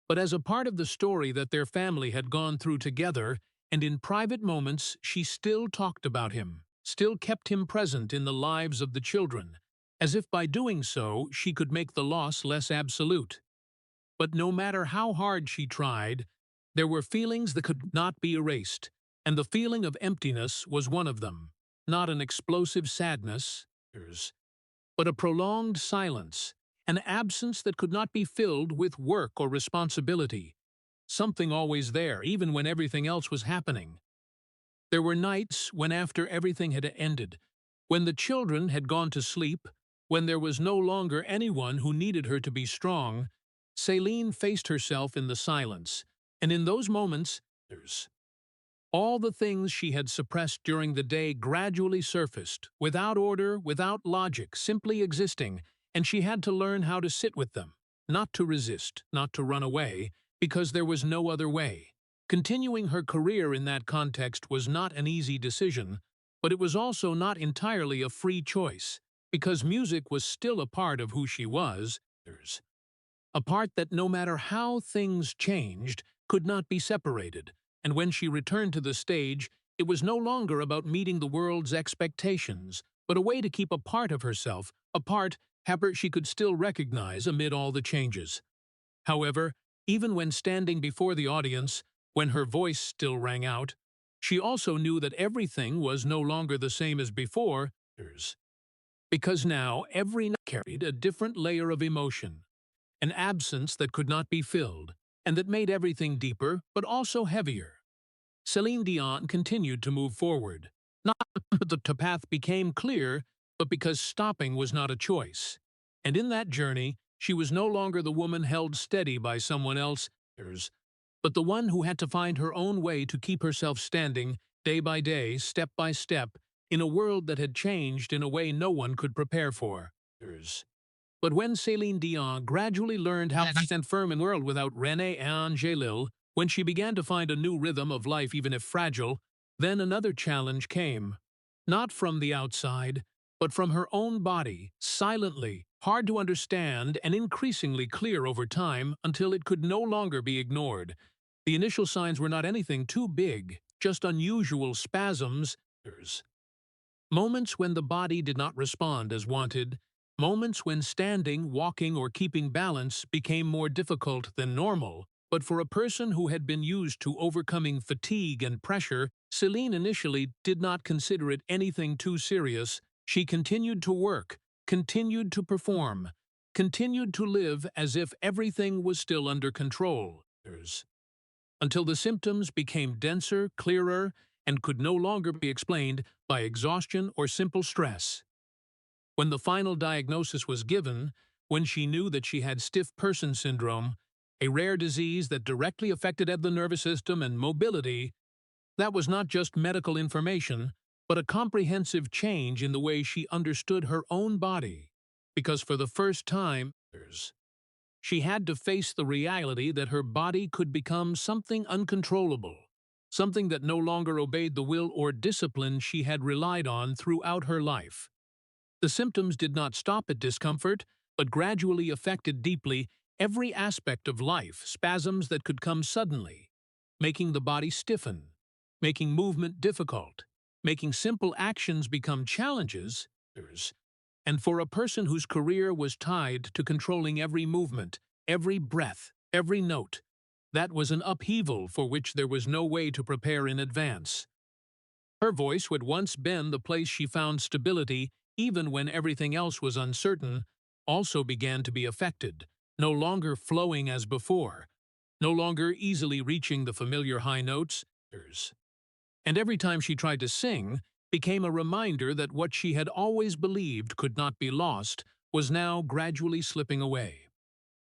but as a part of the story that their family had gone through together, and in private moments she still talked about him, still kept him present in the lives of the children, as if by doing so she could make the loss less absolute. But no matter how hard she tried, there were feelings that could not be erased, and the feeling of emptiness was one of them, not an explosive sadness, but a prolonged silence, an absence that could not be filled with work or responsibility, something always there, even when everything else was happening. There were nights when after everything had ended, when the children had gone to sleep, when there was no longer anyone who needed her to be strong, Céline faced herself in the silence, and in those moments, all the things she had suppressed during the day gradually surfaced, without order, without logic, simply existing, and she had to learn how to sit with them, not to resist, not to run away, because there was no other way. Continuing her career in that context was not an easy decision, but it was also not entirely a free choice, because music was still a part of who she was, a part that no matter how things changed, could not be separated, and when she returned to the stage, it was no longer about meeting the world's expectations, but a way to keep a part of herself, a part, however, she could still recognize amid all the changes. However, even when standing before the audience, when her voice still rang out, she also knew that everything was no longer the same as before, because now every note carried a different layer of emotion, an absence that could not be filled, and that made everything deeper but also heavier. Céline Dion continued to move forward, not because the path became clear, but because stopping was not a choice. And in that journey, she was no longer the woman held steady by someone else, but the one who had to find her own way to keep herself standing, day by day, step by step, in a world that had changed in a way no one could prepare for. But when Céline Dion gradually learned how to stand firm in a world without René Angélil, when she began to find a new rhythm of life even if fragile, then another challenge came. Not from the outside, but from her own body, silently, hard to understand and increasingly clear over time until it could no longer be ignored. The initial signs were not anything too big, just unusual spasms, moments when the body did not respond as wanted, moments when standing, walking, or keeping balance became more difficult than normal. But for a person who had been used to overcoming fatigue and pressure, Céline initially did not consider it anything too serious. She continued to work, continued to perform, continued to live as if everything was still under control, until the symptoms became denser, clearer, and could no longer be explained by exhaustion or simple stress. When the final diagnosis was given, when she knew that she had stiff person syndrome, a rare disease that directly affected the nervous system and mobility, that was not just medical information, but a comprehensive change in the way she understood her own body. Because for the first time, she had to face the reality that her body could become something uncontrollable, something that no longer obeyed the will or discipline she had relied on throughout her life. The symptoms did not stop at discomfort, but gradually affected deeply every aspect of life, spasms that could come suddenly, making the body stiffen, making movement difficult, making simple actions become challenges, and for a person whose career was tied to controlling every movement, every breath, every note, that was an upheaval for which there was no way to prepare in advance. Her voice had once been the place she found stability, even when everything else was uncertain, also began to be affected, no longer flowing as before, no longer easily reaching the familiar high notes, and every time she tried to sing, became a reminder that what she had always believed could not be lost was now gradually slipping away.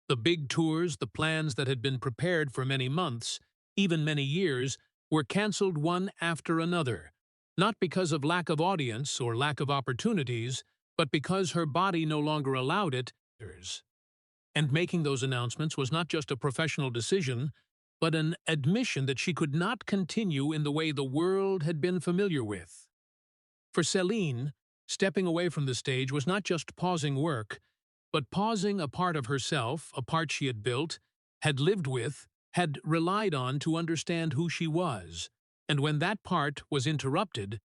The big tours, the plans that had been prepared for many months, even many years, were cancelled one after another, not because of lack of audience or lack of opportunities, but because her body no longer allowed it. And making those announcements was not just a professional decision, but an admission that she could not continue in the way the world had been familiar with. For Céline, stepping away from the stage was not just pausing work, but pausing a part of herself, a part she had built, had lived with, had relied on to understand who she was. And when that part was interrupted,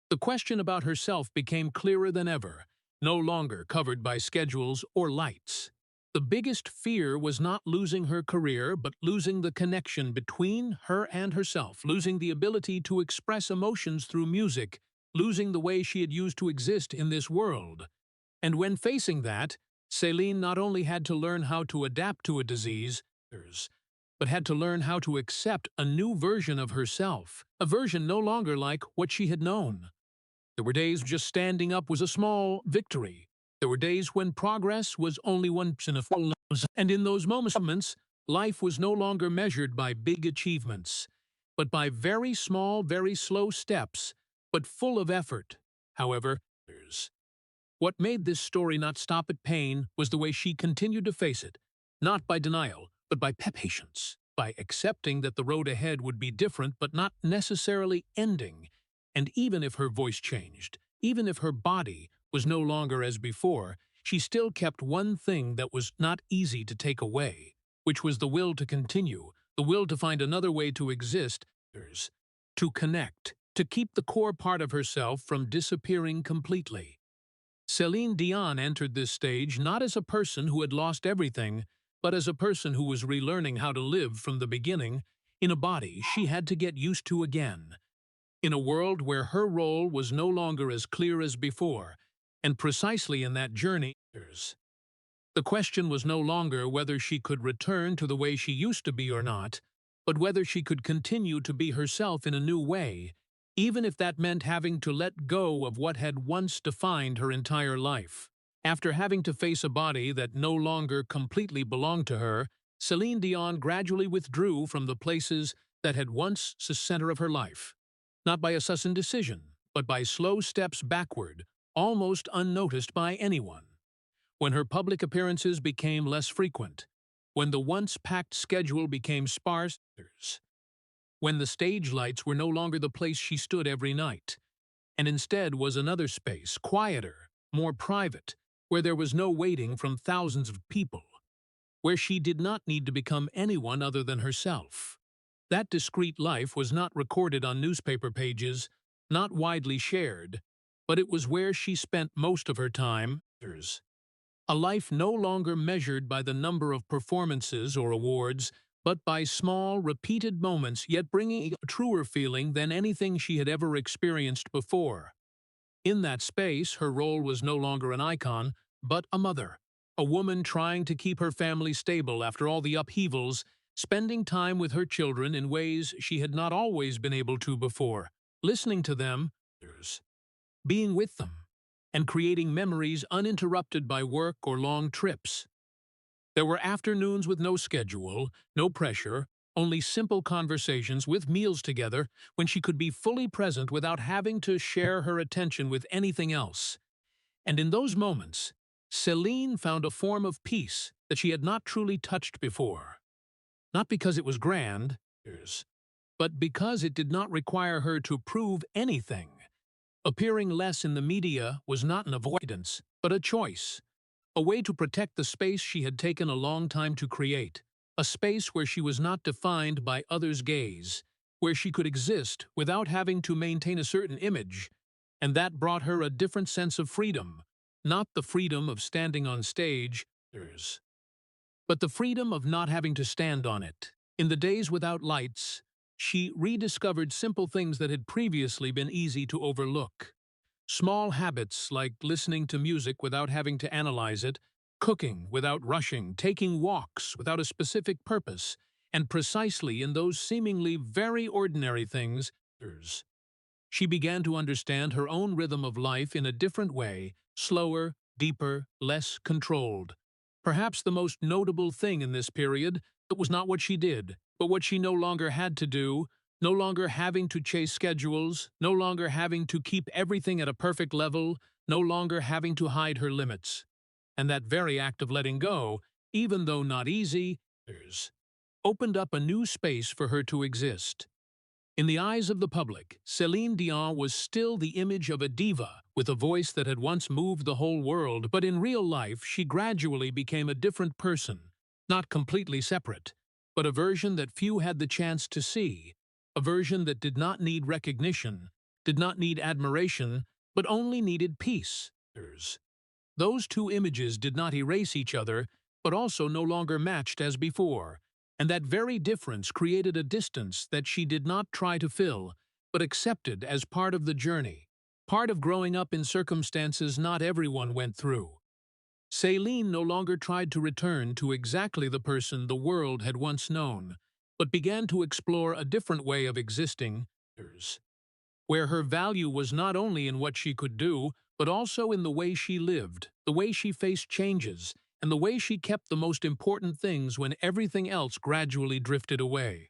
the question about herself became clearer than ever, no longer covered by schedules or lights. The biggest fear was not losing her career, but losing the connection between her and herself, losing the ability to express emotions through music, losing the way she had used to exist in this world. And when facing that, Céline not only had to learn how to adapt to a disease, but had to learn how to accept a new version of herself, a version no longer like what she had known. There were days just standing up was a small victory. There were days when progress was only once in a full life. And in those moments, life was no longer measured by big achievements, but by very small, very slow steps, but full of effort. However, What made this story not stop at pain was the way she continued to face it, not by denial, but by patience, by accepting that the road ahead would be different but not necessarily ending. And even if her voice changed, even if her body was no longer as before, she still kept one thing that was not easy to take away, which was the will to continue, the will to find another way to exist, to connect, to keep the core part of herself from disappearing completely. Céline Dion entered this stage not as a person who had lost everything, but as a person who was relearning how to live from the beginning in a body she had to get used to again, in a world where her role was no longer as clear as before, and precisely in that journey, the question was no longer whether she could return to the way she used to be or not, but whether she could continue to be herself in a new way, even if that meant having to let go of what had once defined her entire life. After having to face a body that no longer completely belonged to her, Céline Dion gradually withdrew from the places that had once the center of her life. Not by a sudden decision, but by slow steps backward, almost unnoticed by anyone. When her public appearances became less frequent, when the once packed schedule became sparse, when the stage lights were no longer the place she stood every night, and instead was another space, quieter, more private, where there was no waiting from thousands of people, where she did not need to become anyone other than herself. That discreet life was not recorded on newspaper pages, not widely shared, but it was where she spent most of her time. A life no longer measured by the number of performances or awards, but by small, repeated moments, yet bringing a truer feeling than anything she had ever experienced before. In that space, her role was no longer an icon, but a mother, a woman trying to keep her family stable after all the upheavals, spending time with her children in ways she had not always been able to before, listening to them, being with them, and creating memories uninterrupted by work or long trips. There were afternoons with no schedule, no pressure, only simple conversations with meals together when she could be fully present without having to share her attention with anything else. And in those moments, Céline found a form of peace that she had not truly touched before. Not because it was grand, but because it did not require her to prove anything. Appearing less in the media was not an avoidance, but a choice. A way to protect the space she had taken a long time to create, a space where she was not defined by others' gaze, where she could exist without having to maintain a certain image, and that brought her a different sense of freedom, not the freedom of standing on stage, but the freedom of not having to stand on it. In the days without lights, she rediscovered simple things that had previously been easy to overlook. Small habits like listening to music without having to analyze it, cooking without rushing, taking walks without a specific purpose, and precisely in those seemingly very ordinary things, she began to understand her own rhythm of life in a different way, slower, deeper, less controlled. Perhaps the most notable thing in this period was not what she did, but what she no longer had to do, no longer having to chase schedules, no longer having to keep everything at a perfect level, no longer having to hide her limits. And that very act of letting go, even though not easy, opened up a new space for her to exist. In the eyes of the public, Céline Dion was still the image of a diva with a voice that had once moved the whole world, but in real life she gradually became a different person, not completely separate, but a version that few had the chance to see, a version that did not need recognition, did not need admiration, but only needed peace. Those two images did not erase each other, but also no longer matched as before, and that very difference created a distance that she did not try to fill, but accepted as part of the journey, part of growing up in circumstances not everyone went through. Céline no longer tried to return to exactly the person the world had once known, but began to explore a different way of existing, where her value was not only in what she could do, but also in the way she lived, the way she faced changes, and the way she kept the most important things when everything else gradually drifted away.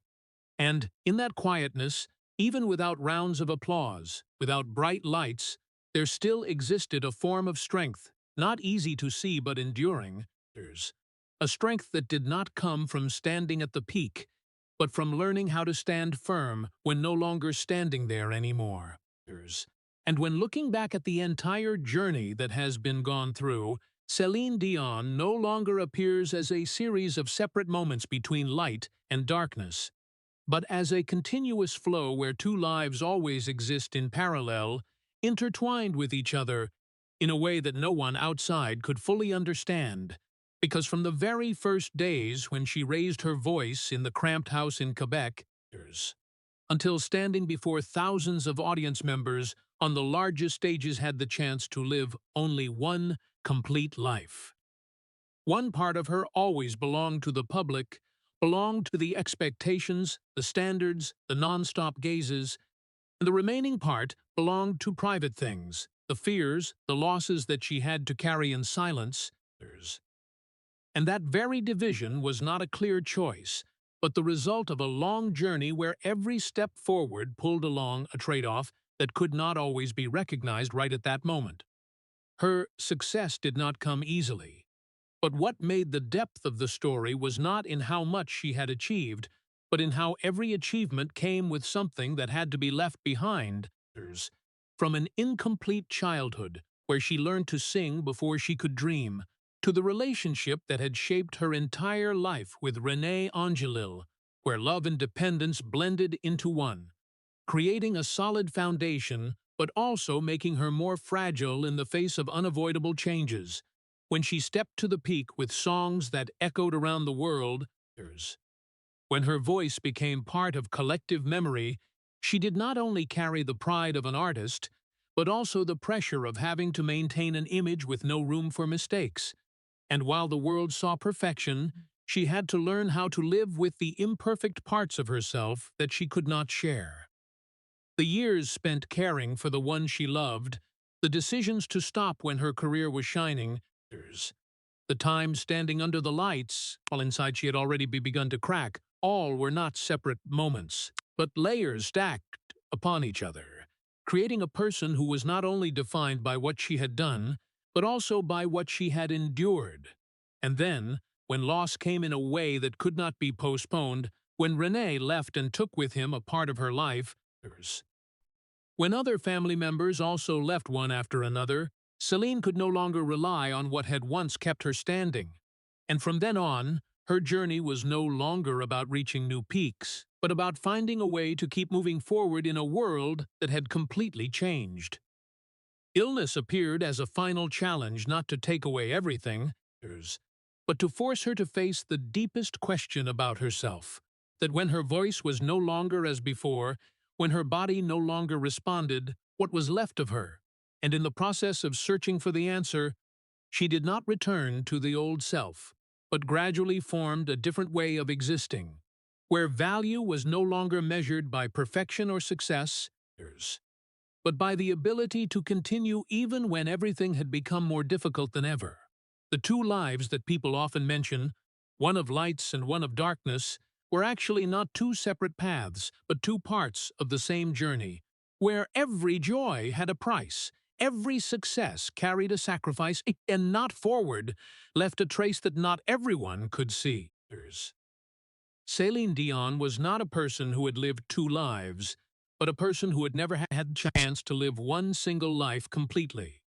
And, in that quietness, even without rounds of applause, without bright lights, there still existed a form of strength, not easy to see but enduring. There's a strength that did not come from standing at the peak, but from learning how to stand firm when no longer standing there anymore. And when looking back at the entire journey that has been gone through, Céline Dion no longer appears as a series of separate moments between light and darkness, but as a continuous flow where two lives always exist in parallel, intertwined with each other, in a way that no one outside could fully understand. Because from the very first days when she raised her voice in the cramped house in Quebec, until standing before thousands of audience members on the largest stages, had the chance to live only one complete life. One part of her always belonged to the public, belonged to the expectations, the standards, the non-stop gazes, and the remaining part belonged to private things, the fears, the losses that she had to carry in silence. And that very division was not a clear choice, but the result of a long journey where every step forward pulled along a trade-off that could not always be recognized right at that moment. Her success did not come easily. But what made the depth of the story was not in how much she had achieved, but in how every achievement came with something that had to be left behind. From an incomplete childhood, where she learned to sing before she could dream, to the relationship that had shaped her entire life with René Angélil, where love and dependence blended into one, creating a solid foundation, but also making her more fragile in the face of unavoidable changes. When she stepped to the peak with songs that echoed around the world, when her voice became part of collective memory, she did not only carry the pride of an artist, but also the pressure of having to maintain an image with no room for mistakes. And while the world saw perfection, she had to learn how to live with the imperfect parts of herself that she could not share. The years spent caring for the one she loved, the decisions to stop when her career was shining, the time standing under the lights, while inside she had already begun to crack, all were not separate moments, but layers stacked upon each other, creating a person who was not only defined by what she had done, but also by what she had endured. And then, when loss came in a way that could not be postponed, when René left and took with him a part of her life, when other family members also left one after another, Céline could no longer rely on what had once kept her standing. And from then on, her journey was no longer about reaching new peaks, but about finding a way to keep moving forward in a world that had completely changed. Illness appeared as a final challenge not to take away everything, but to force her to face the deepest question about herself, that when her voice was no longer as before, when her body no longer responded, what was left of her? And in the process of searching for the answer, she did not return to the old self, but gradually formed a different way of existing, where value was no longer measured by perfection or success, but by the ability to continue even when everything had become more difficult than ever. The two lives that people often mention, one of lights and one of darkness, were actually not two separate paths, but two parts of the same journey, where every joy had a price, every success carried a sacrifice, and not forward left a trace that not everyone could see. Céline Dion was not a person who had lived two lives, but a person who had never had the chance to live one single life completely.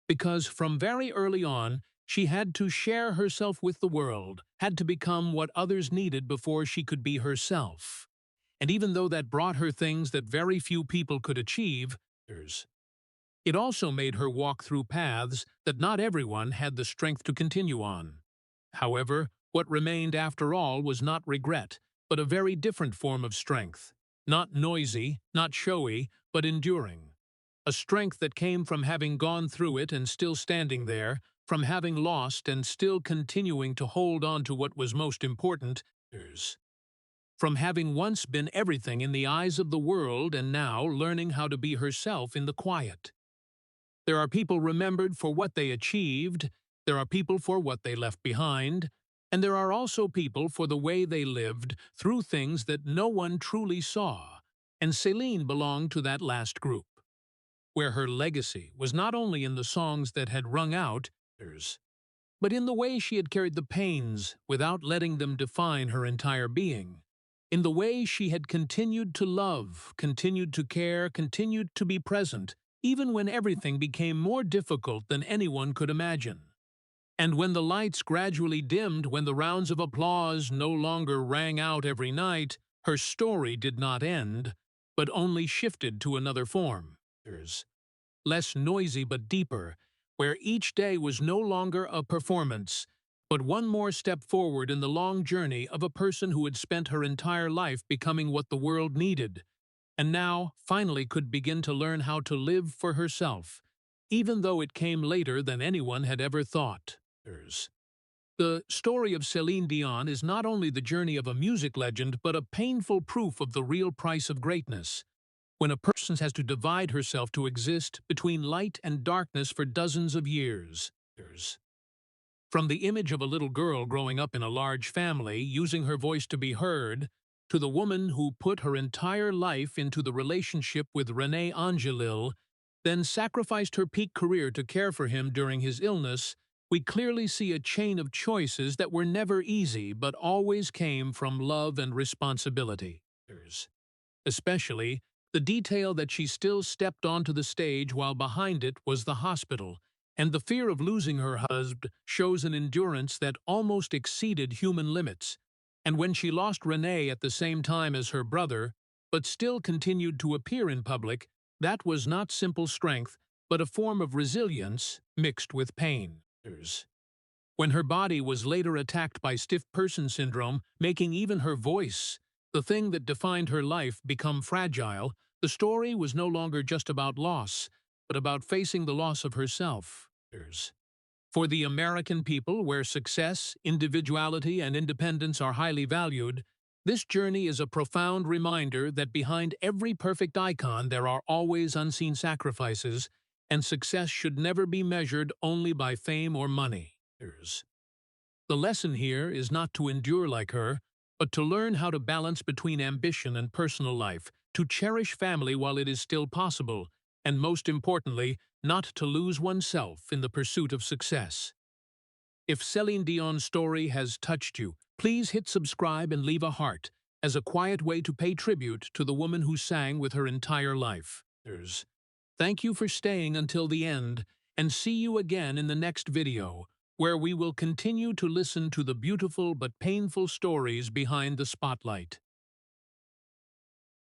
Because from very early on, she had to share herself with the world, had to become what others needed before she could be herself. And even though that brought her things that very few people could achieve, it also made her walk through paths that not everyone had the strength to continue on. However, what remained after all was not regret, but a very different form of strength. Not noisy, not showy, but enduring. A strength that came from having gone through it and still standing there, from having lost and still continuing to hold on to what was most important, from having once been everything in the eyes of the world and now learning how to be herself in the quiet. There are people remembered for what they achieved, there are people for what they left behind, and there are also people for the way they lived through things that no one truly saw, and Céline belonged to that last group. where her legacy was not only in the songs that had rung out, but in the way she had carried the pains without letting them define her entire being. In the way she had continued to love, continued to care, continued to be present, even when everything became more difficult than anyone could imagine. And when the lights gradually dimmed, when the rounds of applause no longer rang out every night, her story did not end, but only shifted to another form. Less noisy but deeper, where each day was no longer a performance, but one more step forward in the long journey of a person who had spent her entire life becoming what the world needed, and now finally could begin to learn how to live for herself, even though it came later than anyone had ever thought. The story of Céline Dion is not only the journey of a music legend, but a painful proof of the real price of greatness. When a person has to divide herself to exist between light and darkness for dozens of years. From the image of a little girl growing up in a large family, using her voice to be heard, to the woman who put her entire life into the relationship with René Angélil, then sacrificed her peak career to care for him during his illness, we clearly see a chain of choices that were never easy but always came from love and responsibility. Especially, the detail that she still stepped onto the stage while behind it was the hospital, and the fear of losing her husband shows an endurance that almost exceeded human limits. And when she lost René at the same time as her brother, but still continued to appear in public, that was not simple strength, but a form of resilience mixed with pain. When her body was later attacked by stiff person syndrome, making even her voice, the thing that defined her life, become fragile, the story was no longer just about loss, but about facing the loss of herself. For the American people, where success, individuality, and independence are highly valued, this journey is a profound reminder that behind every perfect icon there are always unseen sacrifices, and success should never be measured only by fame or money. The lesson here is not to endure like her, but to learn how to balance between ambition and personal life, to cherish family while it is still possible, and most importantly, not to lose oneself in the pursuit of success. If Céline Dion's story has touched you, please hit subscribe and leave a heart, as a quiet way to pay tribute to the woman who sang with her entire life. Thank you for staying until the end, and see you again in the next video, where we will continue to listen to the beautiful but painful stories behind the spotlight.